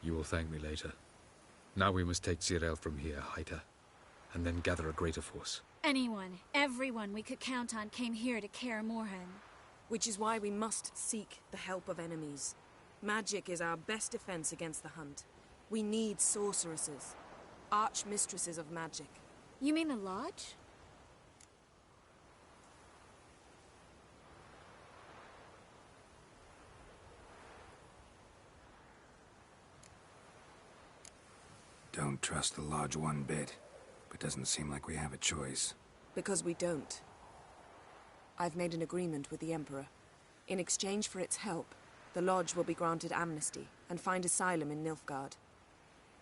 You will thank me later. Now we must take Zirael from here, hide her, and then gather a greater force. Anyone, everyone we could count on came here to Kaer Morhen. Which is why we must seek the help of enemies. Magic is our best defense against the Hunt. We need sorceresses. Archmistresses of magic. You mean the Lodge? Don't trust the Lodge one bit, but doesn't seem like we have a choice. Because we don't. I've made an agreement with the Emperor. In exchange for its help, the Lodge will be granted amnesty and find asylum in Nilfgaard.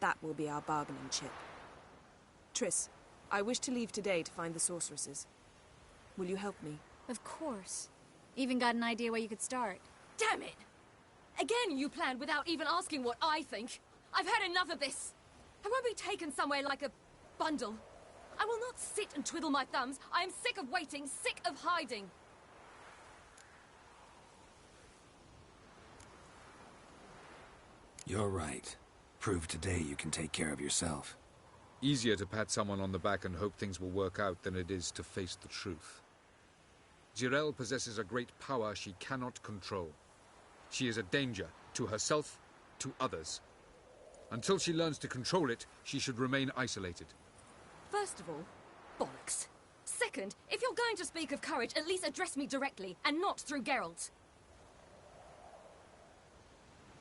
That will be our bargaining chip. Triss, I wish to leave today to find the sorceresses. Will you help me? Of course. Even got an idea where you could start. Damn it! Again you planned without even asking what I think. I've had enough of this. I won't be taken somewhere like a bundle. I will not sit and twiddle my thumbs. I am sick of waiting, sick of hiding. You're right. Prove today you can take care of yourself. Easier to pat someone on the back and hope things will work out than it is to face the truth. Jirel possesses a great power she cannot control. She is a danger to herself, to others. Until she learns to control it, she should remain isolated. First of all, bollocks. Second, if you're going to speak of courage, at least address me directly, and not through Geralt.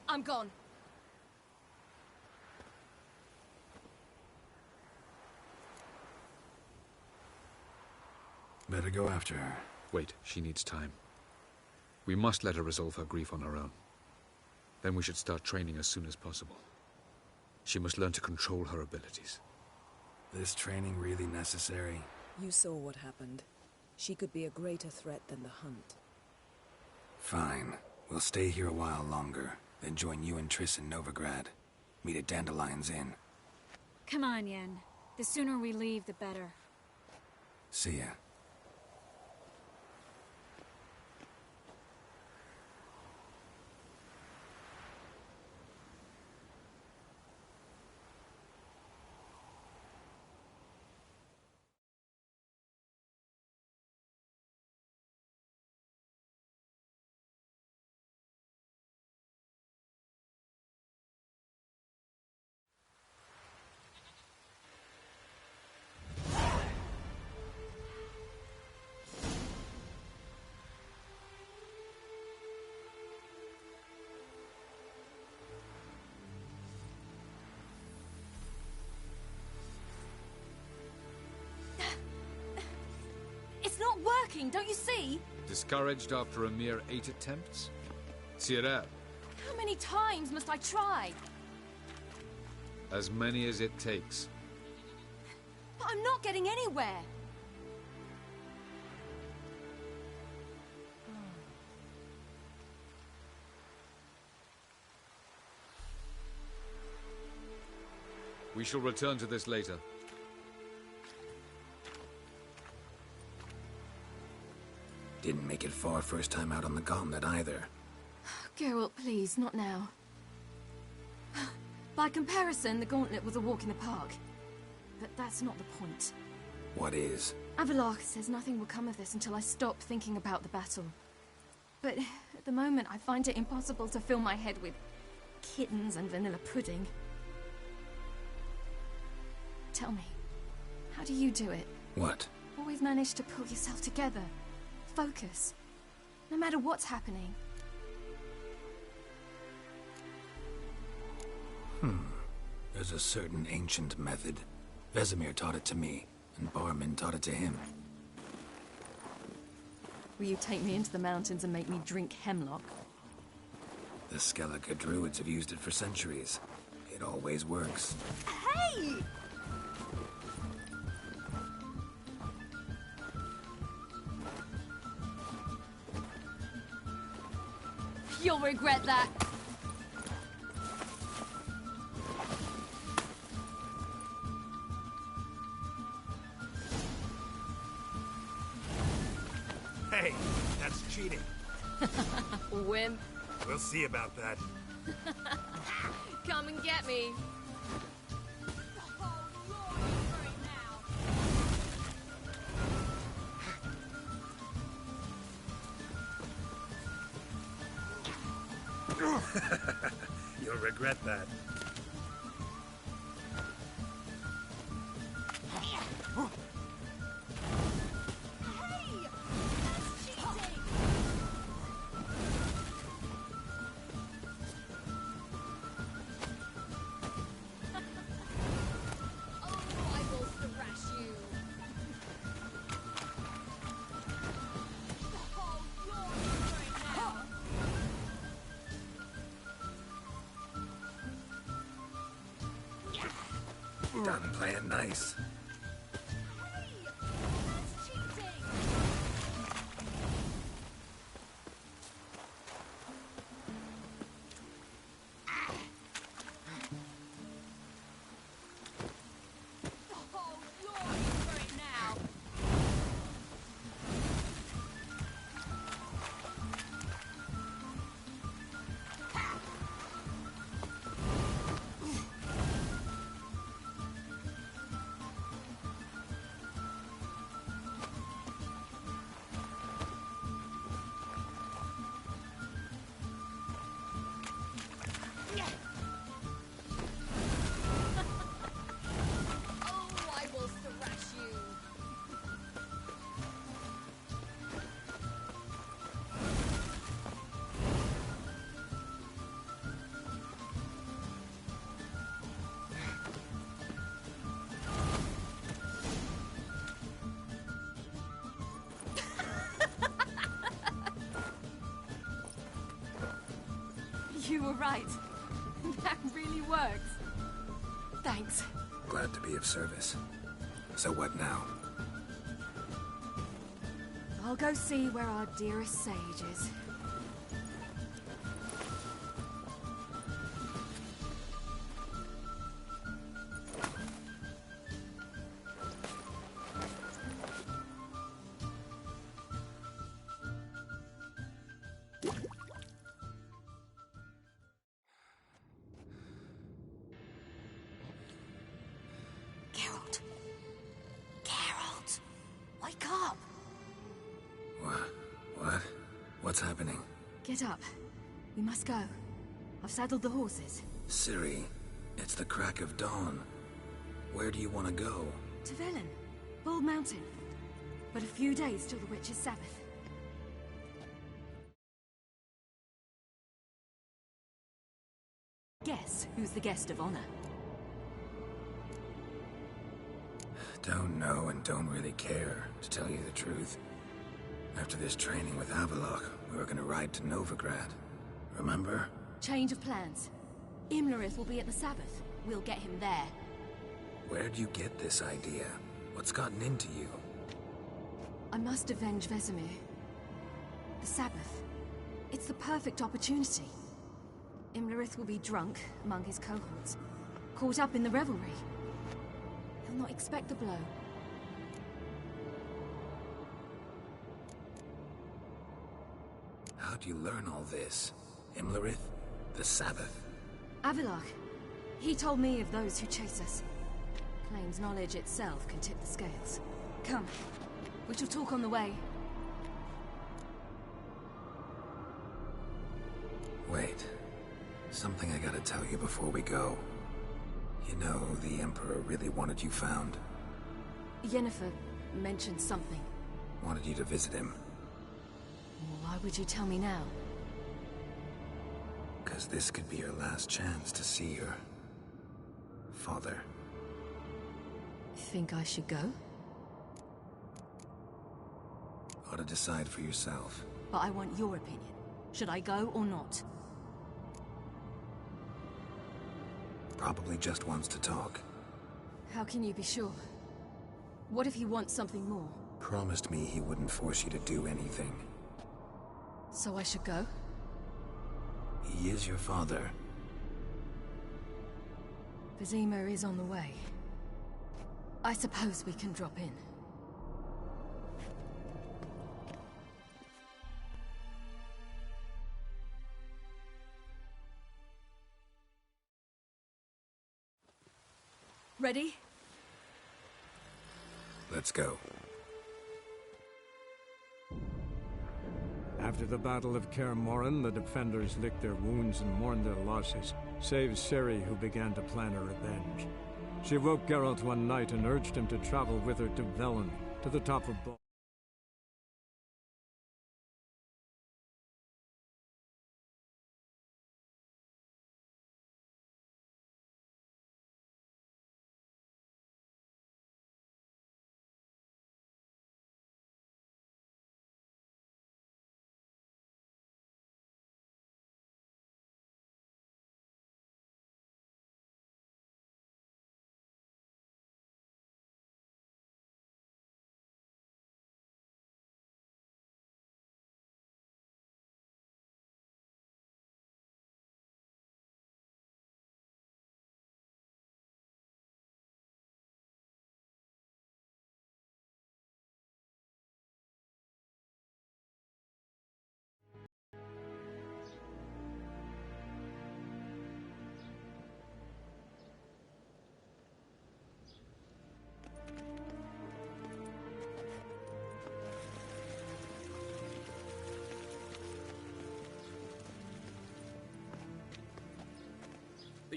I'm gone. Better go after her. Wait, she needs time. We must let her resolve her grief on her own. Then we should start training as soon as possible. She must learn to control her abilities. This training really necessary? You saw what happened. She could be a greater threat than the Hunt. Fine. We'll stay here a while longer, then join you and Triss in Novigrad. Meet at Dandelion's Inn. Come on, Yen. The sooner we leave, the better. See ya. It's not working, don't you see? Discouraged after a mere 8 attempts? Cyril. How many times must I try? As many as it takes. But I'm not getting anywhere. We shall return to this later. Didn't make it far first time out on the gauntlet either. Geralt, please, not now. By comparison, the gauntlet was a walk in the park. But that's not the point. What is? Avallac'h says nothing will come of this until I stop thinking about the battle. But at the moment, I find it impossible to fill my head with kittens and vanilla pudding. Tell me, how do you do it? What? Always manage to pull yourself together. Focus. No matter what's happening. There's a certain ancient method. Vesemir taught it to me, and Barman taught it to him. Will you take me into the mountains and make me drink hemlock? The Skellige druids have used it for centuries. It always works. Hey! You'll regret that. Hey, that's cheating. Wimp. We'll see about that. Come and get me. You'll regret that. Done playing nice. You were right. That really worked. Thanks. Glad to be of service. So what now? I'll go see where our dearest sage is. What's happening? Get up. We must go. I've saddled the horses. Ciri, it's the crack of dawn. Where do you want to go? To Velen. Bald Mountain. But a few days till the Witch's Sabbath. Guess who's the guest of honor? Don't know and don't really care, to tell you the truth. After this training with Avalok, we were gonna ride to Novigrad. Remember? Change of plans. Imlerith will be at the Sabbath. We'll get him there. Where'd you get this idea? What's gotten into you? I must avenge Vesemir. The Sabbath. It's the perfect opportunity. Imlerith will be drunk among his cohorts, caught up in the revelry. He'll not expect the blow. How'd you learn all this? Imlerith? The Sabbath? Avalok. He told me of those who chase us. Claims knowledge itself can tip the scales. Come. We shall talk on the way. Wait. Something I gotta tell you before we go. You know, the Emperor really wanted you found. Yennefer mentioned something. Wanted you to visit him. Why would you tell me now? Because this could be your last chance to see your father. Think I should go? Ought to decide for yourself. But I want your opinion. Should I go or not? Probably just wants to talk. How can you be sure? What if he wants something more? Promised me he wouldn't force you to do anything. So I should go? He is your father. Vesemir is on the way. I suppose we can drop in. Ready? Let's go. After the Battle of Kaer Morhen, the defenders licked their wounds and mourned their losses, save Ciri, who began to plan a revenge. She woke Geralt one night and urged him to travel with her to Velen, to the top of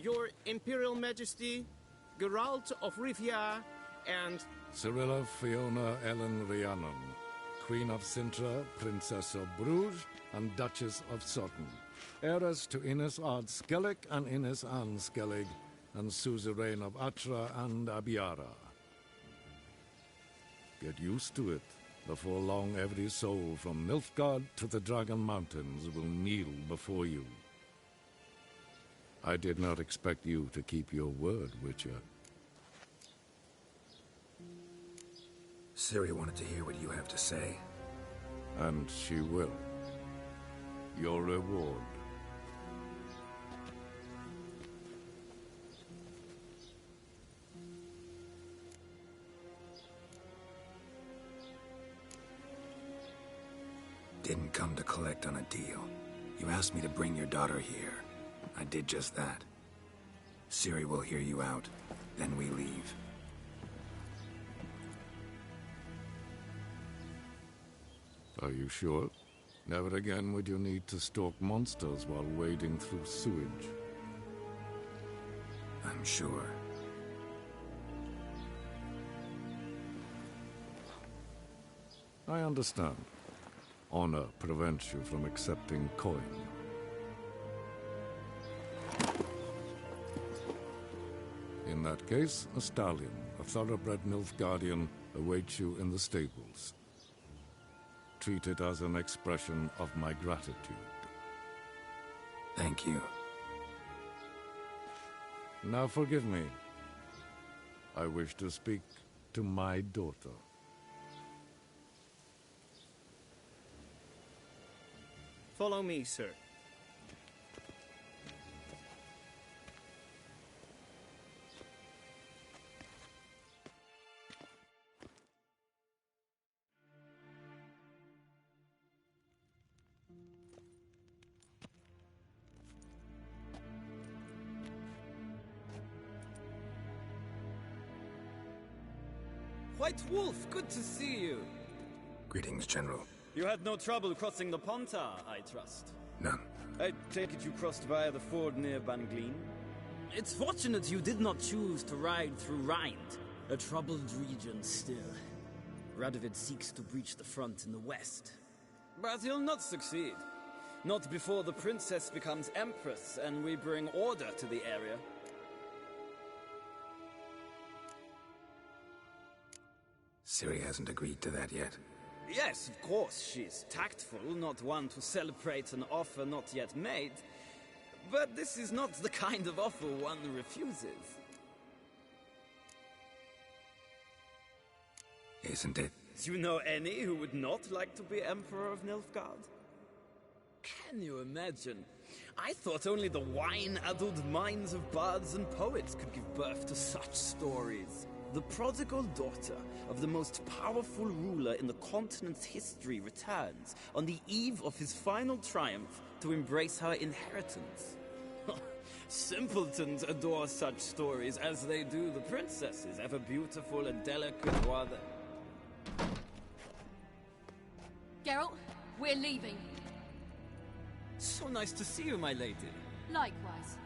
Your Imperial Majesty, Geralt of Rivia, and... Cyrilla Fiona Ellen Rhiannon, Queen of Sintra, Princess of Bruges, and Duchess of Sutton, heiress to Innes Ard Skellig and Innes Anne Skellig, and suzerain of Atra and Abiara. Get used to it. Before long, every soul from Nilfgaard to the Dragon Mountains will kneel before you. I did not expect you to keep your word, Witcher. Ciri wanted to hear what you have to say. And she will. Your reward. Didn't come to collect on a deal. You asked me to bring your daughter here. I did just that. Ciri will hear you out, then we leave. Are you sure? Never again would you need to stalk monsters while wading through sewage. I'm sure. I understand. Honor prevents you from accepting coin. In that case, a stallion, a thoroughbred Nilfgaardian, awaits you in the stables. Treat it as an expression of my gratitude. Thank you. Now forgive me. I wish to speak to my daughter. Follow me, sir. White Wolf, good to see you. Greetings, General. You had no trouble crossing the Ponta, I trust. None. I take it you crossed via the ford near Banglin? It's fortunate you did not choose to ride through Rind, a troubled region still. Radovid seeks to breach the front in the west. But he'll not succeed. Not before the princess becomes empress and we bring order to the area. Ciri hasn't agreed to that yet. Yes, of course, she's tactful, not one to celebrate an offer not yet made. But this is not the kind of offer one refuses. Isn't it? Do you know any who would not like to be Emperor of Nilfgaard? Can you imagine? I thought only the wine-addled minds of bards and poets could give birth to such stories. The prodigal daughter of the most powerful ruler in the continent's history returns on the eve of his final triumph to embrace her inheritance. Simpletons adore such stories as they do the princesses, ever beautiful and delicate while they... Geralt, we're leaving. So nice to see you, my lady. Likewise.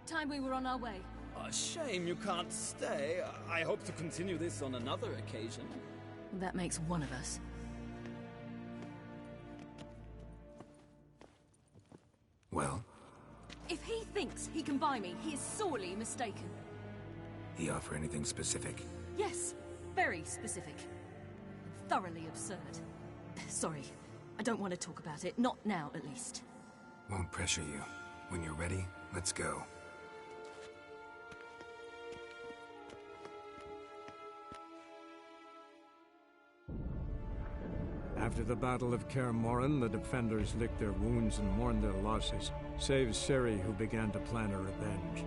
Time we were on our way. A shame you can't stay. I hope to continue this on another occasion. That makes one of us. Well? If he thinks he can buy me, he is sorely mistaken. He offer anything specific? Yes, very specific. Thoroughly absurd. Sorry, I don't want to talk about it. Not now, at least. Won't pressure you. When you're ready, let's go. After the Battle of Kaer Morhen, the defenders licked their wounds and mourned their losses, save Ciri, who began to plan her revenge.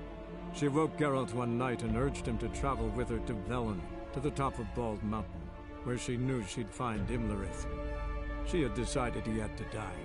She woke Geralt one night and urged him to travel with her to Velen, to the top of Bald Mountain, where she knew she'd find Imlerith. She had decided he had to die.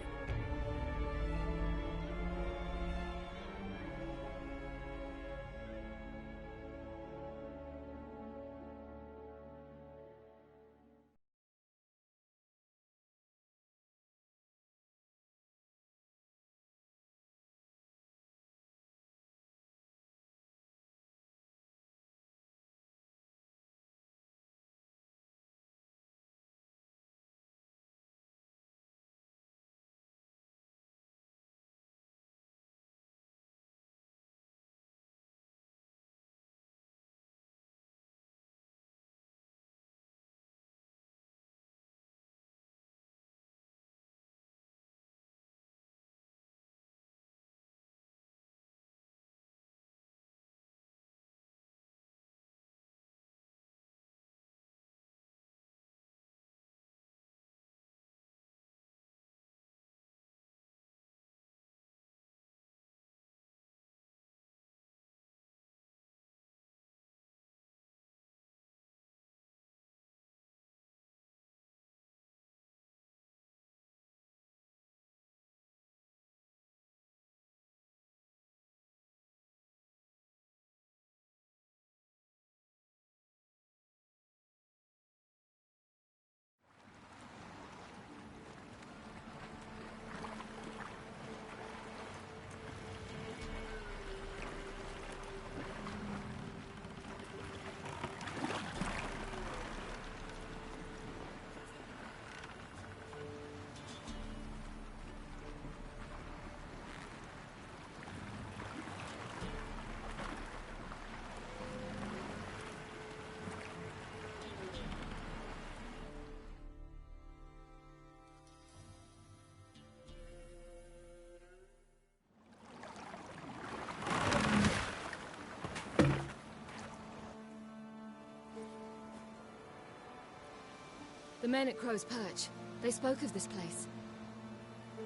The men at Crow's Perch, they spoke of this place.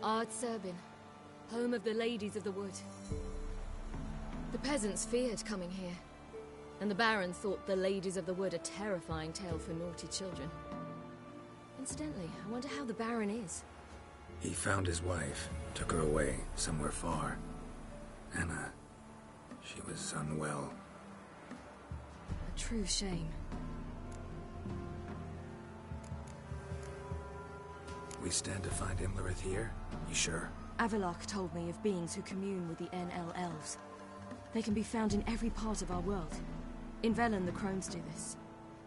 Ard Serbin, home of the Ladies of the Wood. The peasants feared coming here, and the Baron thought the Ladies of the Wood a terrifying tale for naughty children. Incidentally, I wonder how the Baron is. He found his wife, took her away, somewhere far. Anna, she was unwell. A true shame. We stand to find Imlerith here? You sure? Avalok told me of beings who commune with the NL elves. They can be found in every part of our world. In Velen, the Crones do this.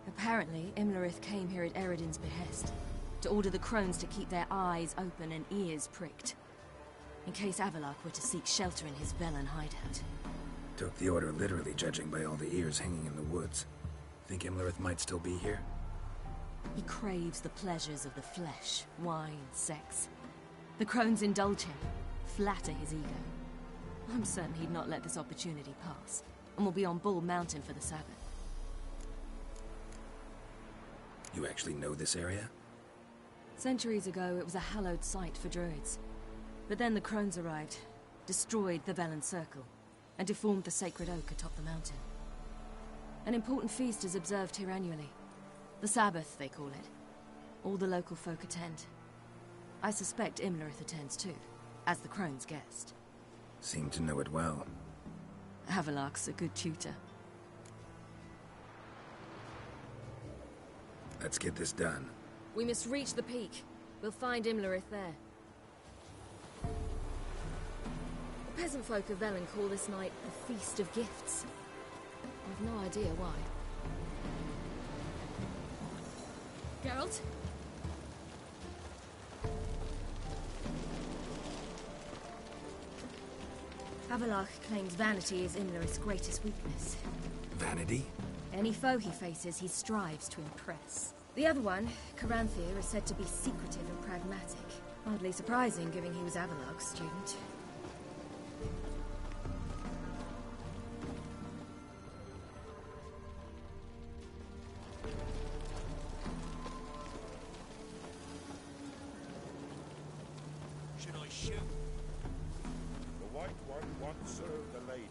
Apparently, Imlerith came here at Eredin's behest, to order the Crones to keep their eyes open and ears pricked, in case Avalok were to seek shelter in his Velen hideout. Took the order literally, judging by all the ears hanging in the woods. Think Imlerith might still be here? He craves the pleasures of the flesh, wine, sex. The Crones indulge him, flatter his ego. I'm certain he'd not let this opportunity pass, and will be on Bull Mountain for the Sabbath. You actually know this area? Centuries ago, it was a hallowed site for druids. But then the Crones arrived, destroyed the Velen Circle, and deformed the sacred oak atop the mountain. An important feast is observed here annually. The Sabbath, they call it. All the local folk attend. I suspect Imlerith attends too, as the Crone's guest. Seem to know it well. Avalok's a good tutor. Let's get this done. We must reach the peak. We'll find Imlerith there. The peasant folk of Velen call this night the Feast of Gifts. I've no idea why. Geralt? Avalok claims vanity is Imlerith's greatest weakness. Vanity? Any foe he faces, he strives to impress. The other one, Caranthir, is said to be secretive and pragmatic. Hardly surprising, given he was Avalok's student. Should I shoot? The White One won't serve the ladies.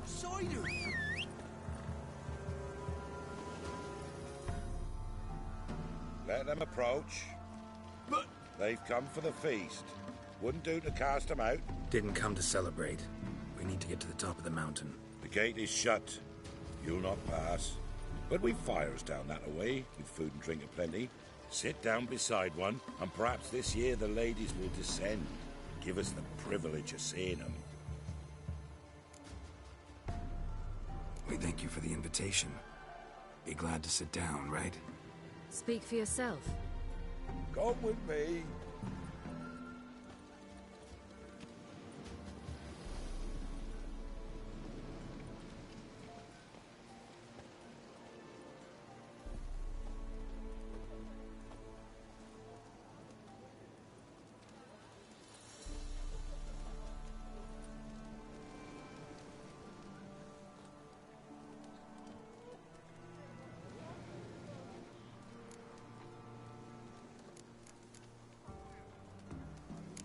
Cider! Let them approach. But they've come for the feast. Wouldn't do to cast them out. Didn't come to celebrate. We need to get to the top of the mountain. The gate is shut. You'll not pass. But we've fires down that away, with food and drink aplenty. Sit down beside one, and perhaps this year the ladies will descend. Give us the privilege of seeing them. We thank you for the invitation. Be glad to sit down, right? Speak for yourself. Come with me.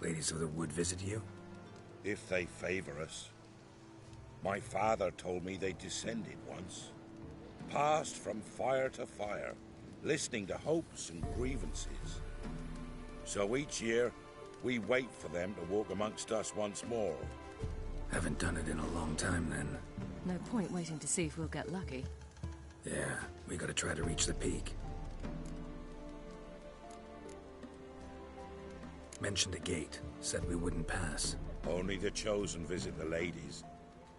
Ladies of the Wood visit you? If they favor us. My father told me they descended once. Passed from fire to fire, listening to hopes and grievances. So each year, we wait for them to walk amongst us once more. Haven't done it in a long time, then. No point waiting to see if we'll get lucky. Yeah, we gotta try to reach the peak. Mentioned a gate. Said we wouldn't pass. Only the chosen visit the ladies.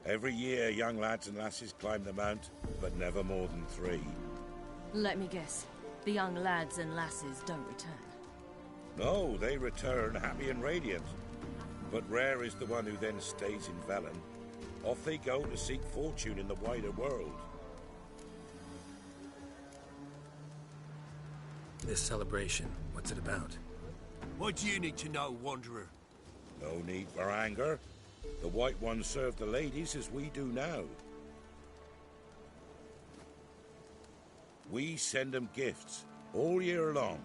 Every year, young lads and lasses climb the mount, but never more than 3. Let me guess. The young lads and lasses don't return. No, they return happy and radiant. But rare is the one who then stays in Velen. Off they go to seek fortune in the wider world. This celebration, what's it about? What do you need to know, Wanderer? No need for anger. The White Ones serve the ladies as we do now. We send them gifts all year long.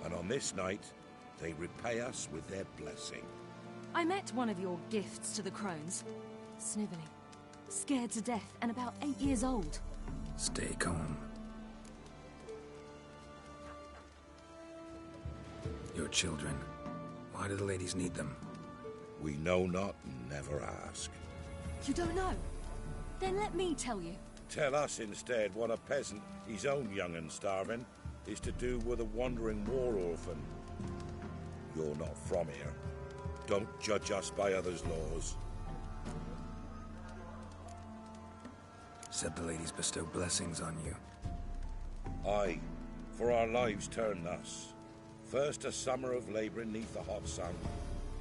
And on this night, they repay us with their blessing. I met one of your gifts to the crones. Snivelling. Scared to death and about 8 years old. Stay calm. Your children. Why do the ladies need them? We know not and never ask. You don't know? Then let me tell you. Tell us instead what a peasant, his own young and starving, is to do with a wandering war orphan. You're not from here. Don't judge us by others' laws. Said the ladies bestow blessings on you. Aye, for our lives turn thus. First a summer of labouring neath the hot sun,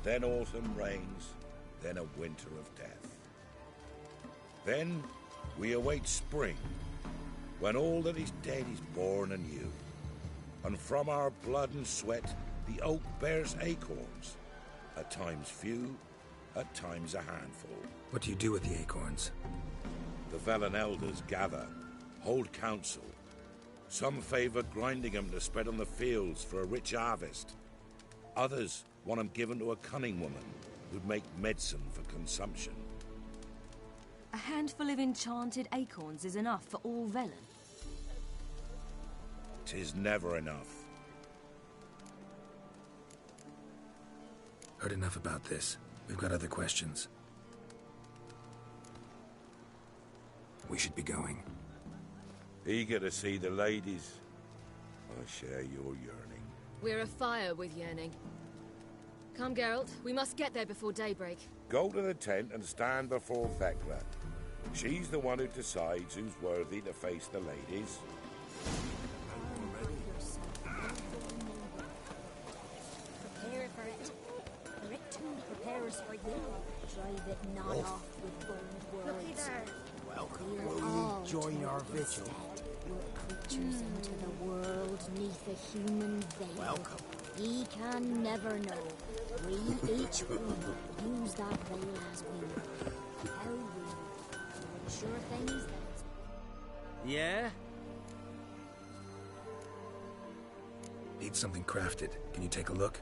then autumn rains, then a winter of death. Then we await spring, when all that is dead is born anew. And from our blood and sweat the oak bears acorns, at times few, at times a handful. What do you do with the acorns? The Velen elders gather, hold council. Some favour grinding them to spread on the fields for a rich harvest. Others want them given to a cunning woman who'd make medicine for consumption. A handful of enchanted acorns is enough for all Velen. 'Tis never enough. Heard enough about this. We've got other questions. We should be going. Eager to see the ladies. I share your yearning. We're afire with yearning. Come, Geralt. We must get there before daybreak. Go to the tent and stand before Thekla. She's the one who decides who's worthy to face the ladies. Prepare for it. For it too prepares for you. Drive it not off with bold words. Looky there. Welcome. Will you join our vigil? We're creatures into the world neath a human veil. Welcome. Ye can never know. We each one use that veil as we will. How we will. Sure things that. Yeah? Need something crafted. Can you take a look?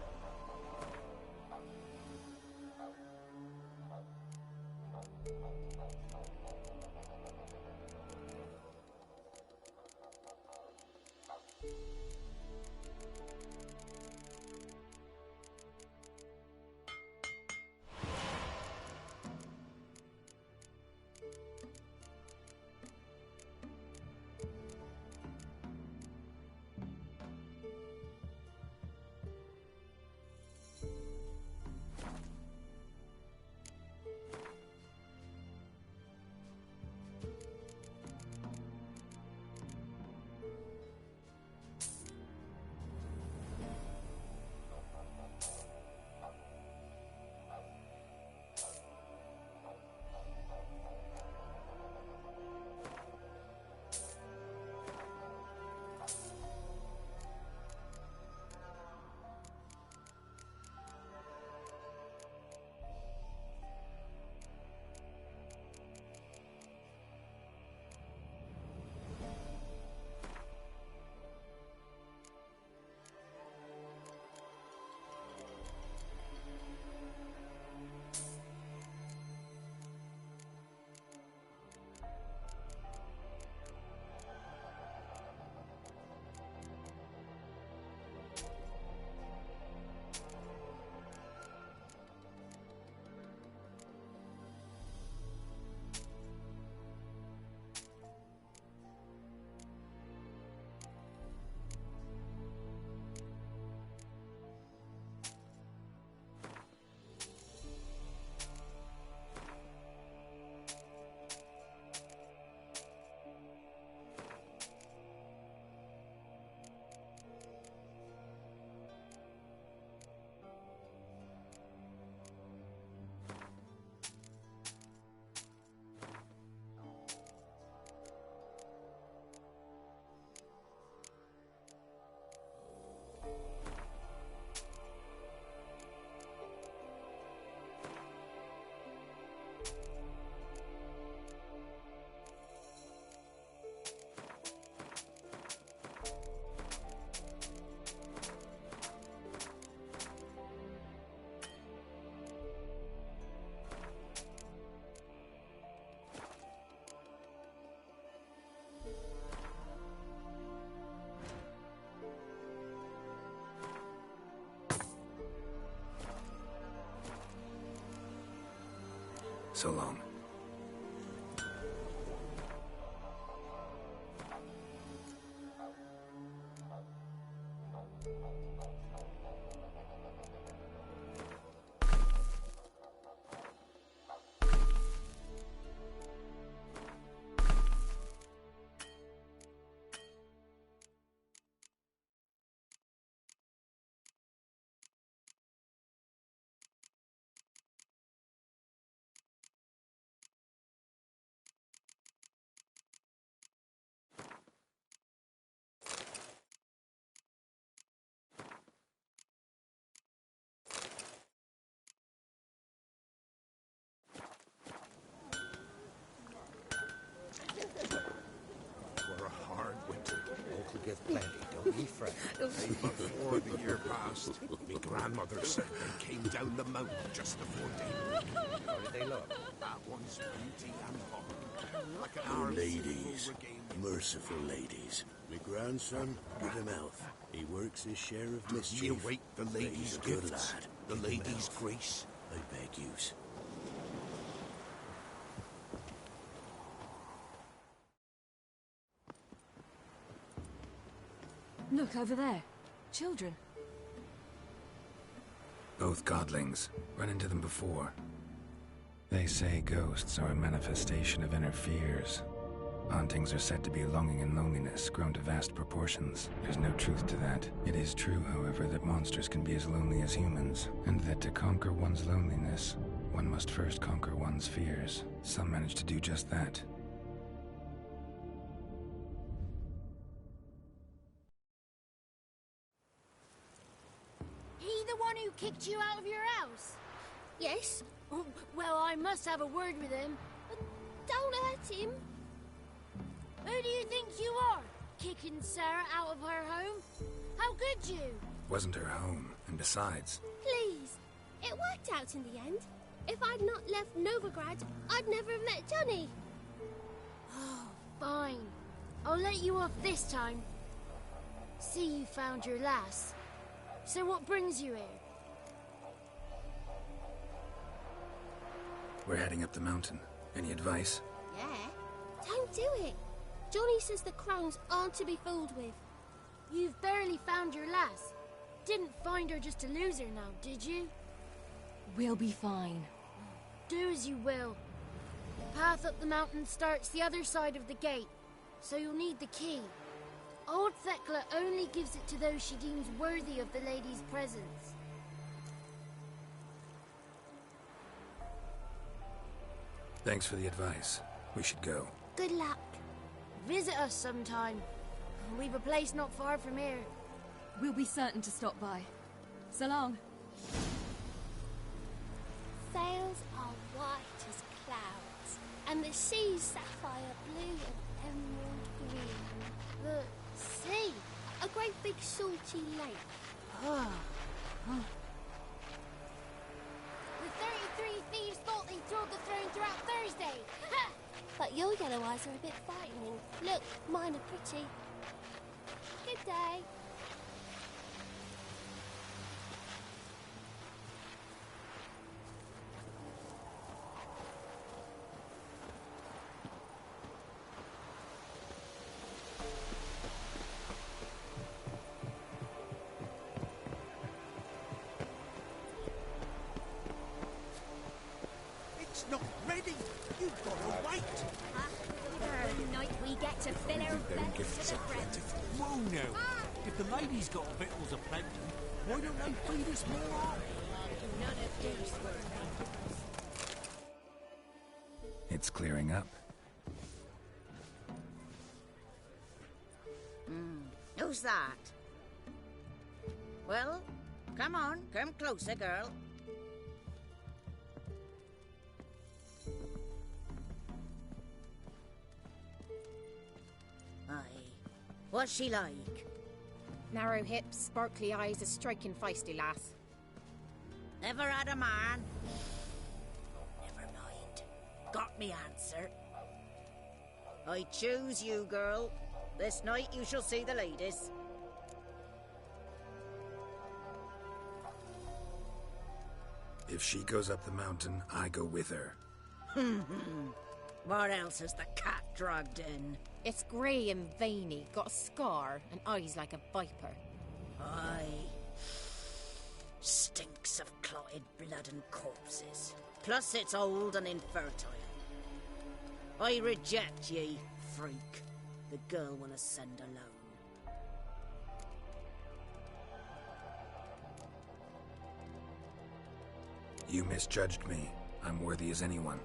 So long. Plenty, don't we, Fred? Before the year passed, my grandmother said they came down the mountain just before daybreak. How did they look? At once beauty and horror. Like an hour Ladies, merciful ladies. My grandson, good enough. He works his share of mischief. You wait the But lady's he's a good gifts, lad. the Keep him lady's out. grace. I beg yous. Look, over there. Children. Both godlings. Run into them before. They say ghosts are a manifestation of inner fears. Hauntings are said to be longing and loneliness grown to vast proportions. There's no truth to that. It is true, however, that monsters can be as lonely as humans, and that to conquer one's loneliness, one must first conquer one's fears. Some manage to do just that. He the one who kicked you out of your house? Yes. Oh, well, I must have a word with him. But don't hurt him. Who do you think you are? Kicking Sarah out of her home? How could you? Wasn't her home, and besides... Please. It worked out in the end. If I'd not left Novigrad, I'd never have met Johnny. Oh, fine. I'll let you off this time. See, you found your lass. So what brings you here? We're heading up the mountain. Any advice? Yeah. Don't do it. Johnny says the crowns aren't to be fooled with. You've barely found your lass. Didn't find her just to lose her now, did you? We'll be fine. Do as you will. The path up the mountain starts the other side of the gate, so you'll need the key. Old Thekla only gives it to those she deems worthy of the lady's presence. Thanks for the advice. We should go. Good luck. Visit us sometime. We've a place not far from here. We'll be certain to stop by. So long. Sails are white as clouds, and the sea's sapphire blue and emerald green. The sea? A great big salty lake. Oh. The 33 thieves thought they drove the throne throughout Thursday. Ha! But your yellow eyes are a bit frightening. Look, mine are pretty. Good day. It's not ready. You've got to wait. The night we get to fill our bellies to the brim. Whoa now. If the lady's got victuals aplenty, why don't they feed us more? None of these were. It's clearing up. Who's that? Well, come on, come closer, girl. Aye. What's she like? Narrow hips, sparkly eyes, a striking feisty lass. Never had a man? Never mind. Got me answer. I choose you, girl. This night you shall see the ladies. If she goes up the mountain, I go with her. What else has the cat dragged in? It's grey and veiny, got a scar, and eyes like a viper. Aye. Stinks of clotted blood and corpses. Plus it's old and infertile. I reject ye, freak. The girl will ascend alone. You misjudged me. I'm worthy as anyone.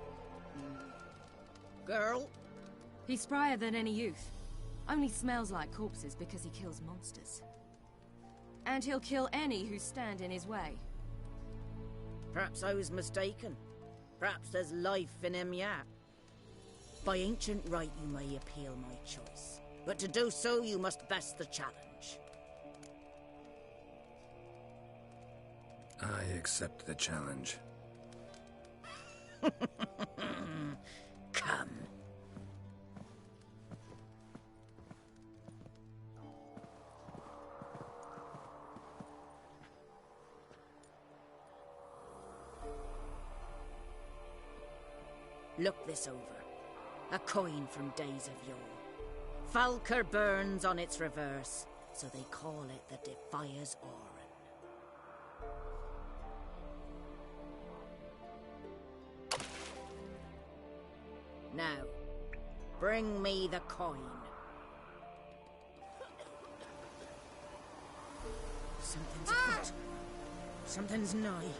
Girl? He's sprier than any youth. Only smells like corpses because he kills monsters. And he'll kill any who stand in his way. Perhaps I was mistaken. Perhaps there's life in him yet. By ancient right you may appeal my choice. But to do so you must best the challenge. I accept the challenge. Come. Look this over. A coin from days of yore. Falker burns on its reverse, so they call it the Defier's Oran. Now, bring me the coin. Something's afoot. Something's nigh.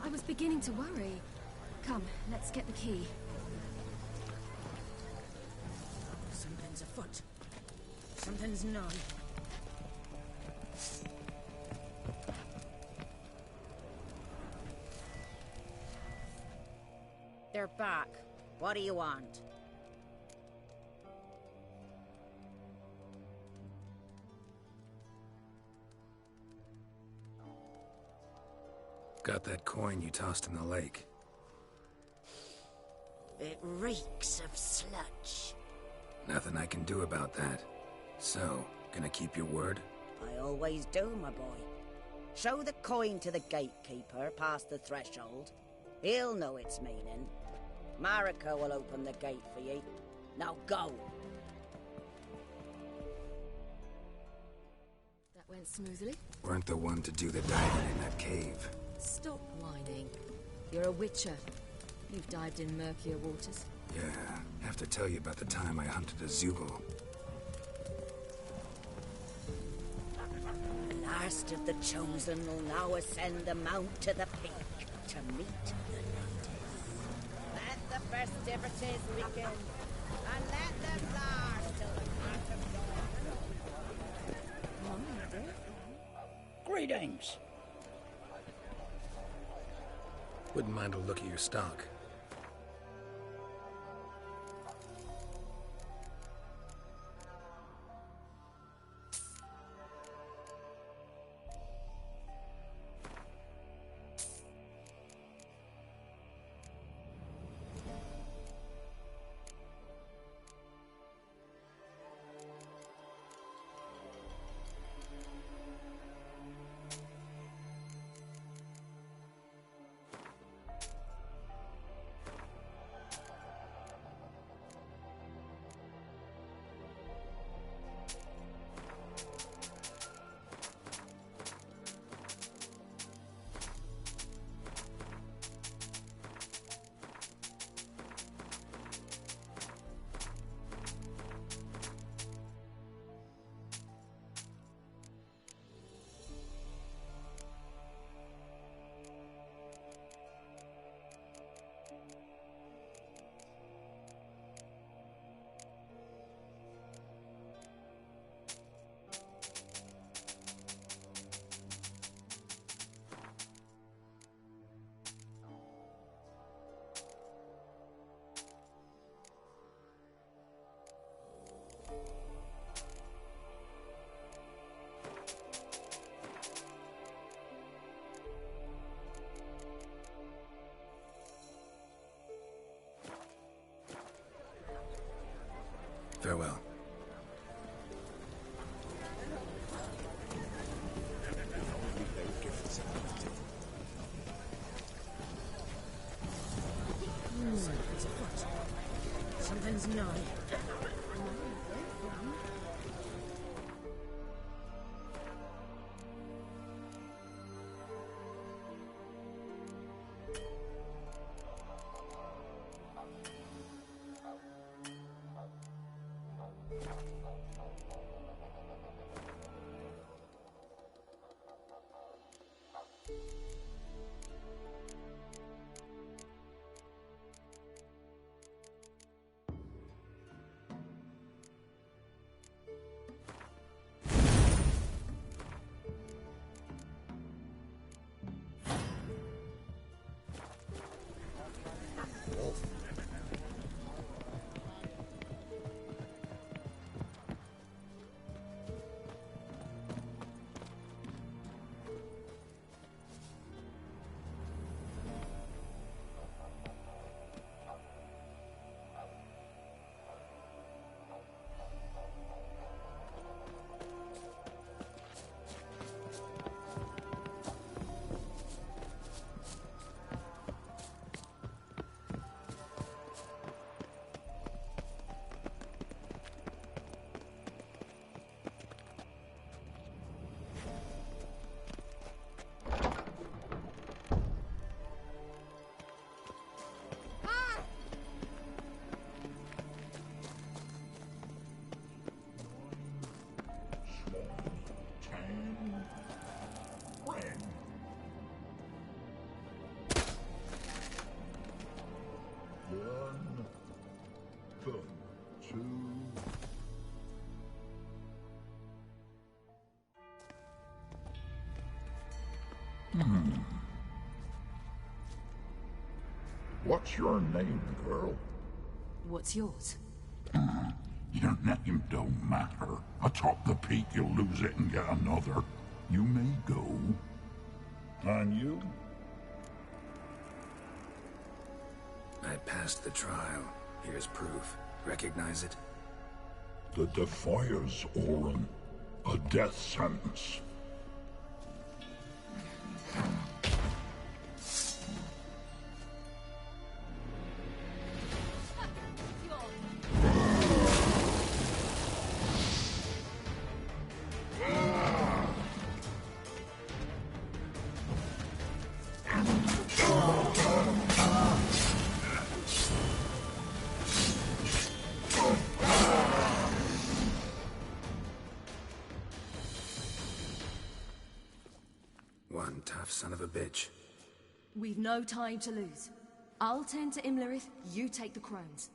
I was beginning to worry. Come, let's get the key. Something's afoot. Something's nigh. They're back. What do you want? Got that coin you tossed in the lake. It reeks of sludge. Nothing I can do about that. So, gonna keep your word? I always do, my boy. Show the coin to the gatekeeper past the threshold. He'll know its meaning. Marika will open the gate for ye. Now go. That went smoothly. Weren't the one to do the diving in that cave. Stop whining. You're a witcher. You've dived in murkier waters. Yeah, have to tell you about the time I hunted a Zugel. The last of the chosen will now ascend the mount to the peak to meet the ladies. Let the festivities begin, and let them last till the crack of dawn. Greetings. Wouldn't mind a look at your stock. Farewell. Something's nigh. What's your name, girl? What's yours? Your name don't matter. Atop the peak, you'll lose it and get another. You may go. And you? I passed the trial. Here's proof. Recognize it? The Defier's Orin. A death sentence. One tough son of a bitch. We've no time to lose. I'll tend to Imlerith, you take the crones.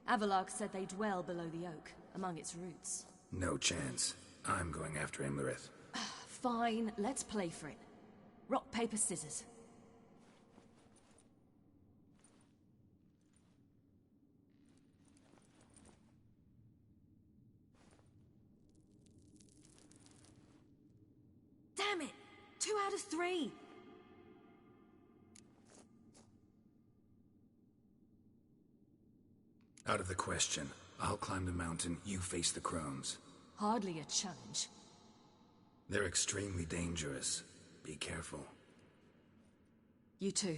Avalark said they dwell below the oak, among its roots. No chance. I'm going after Imlerith. Fine, let's play for it. Rock, paper, scissors. Damn it! 2 out of 3! Out of the question. I'll climb the mountain, you face the crones. Hardly a challenge. They're extremely dangerous. Be careful. You too.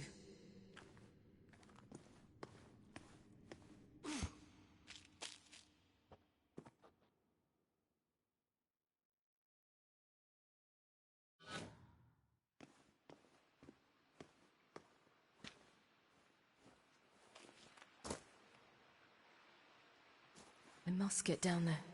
I must get down there.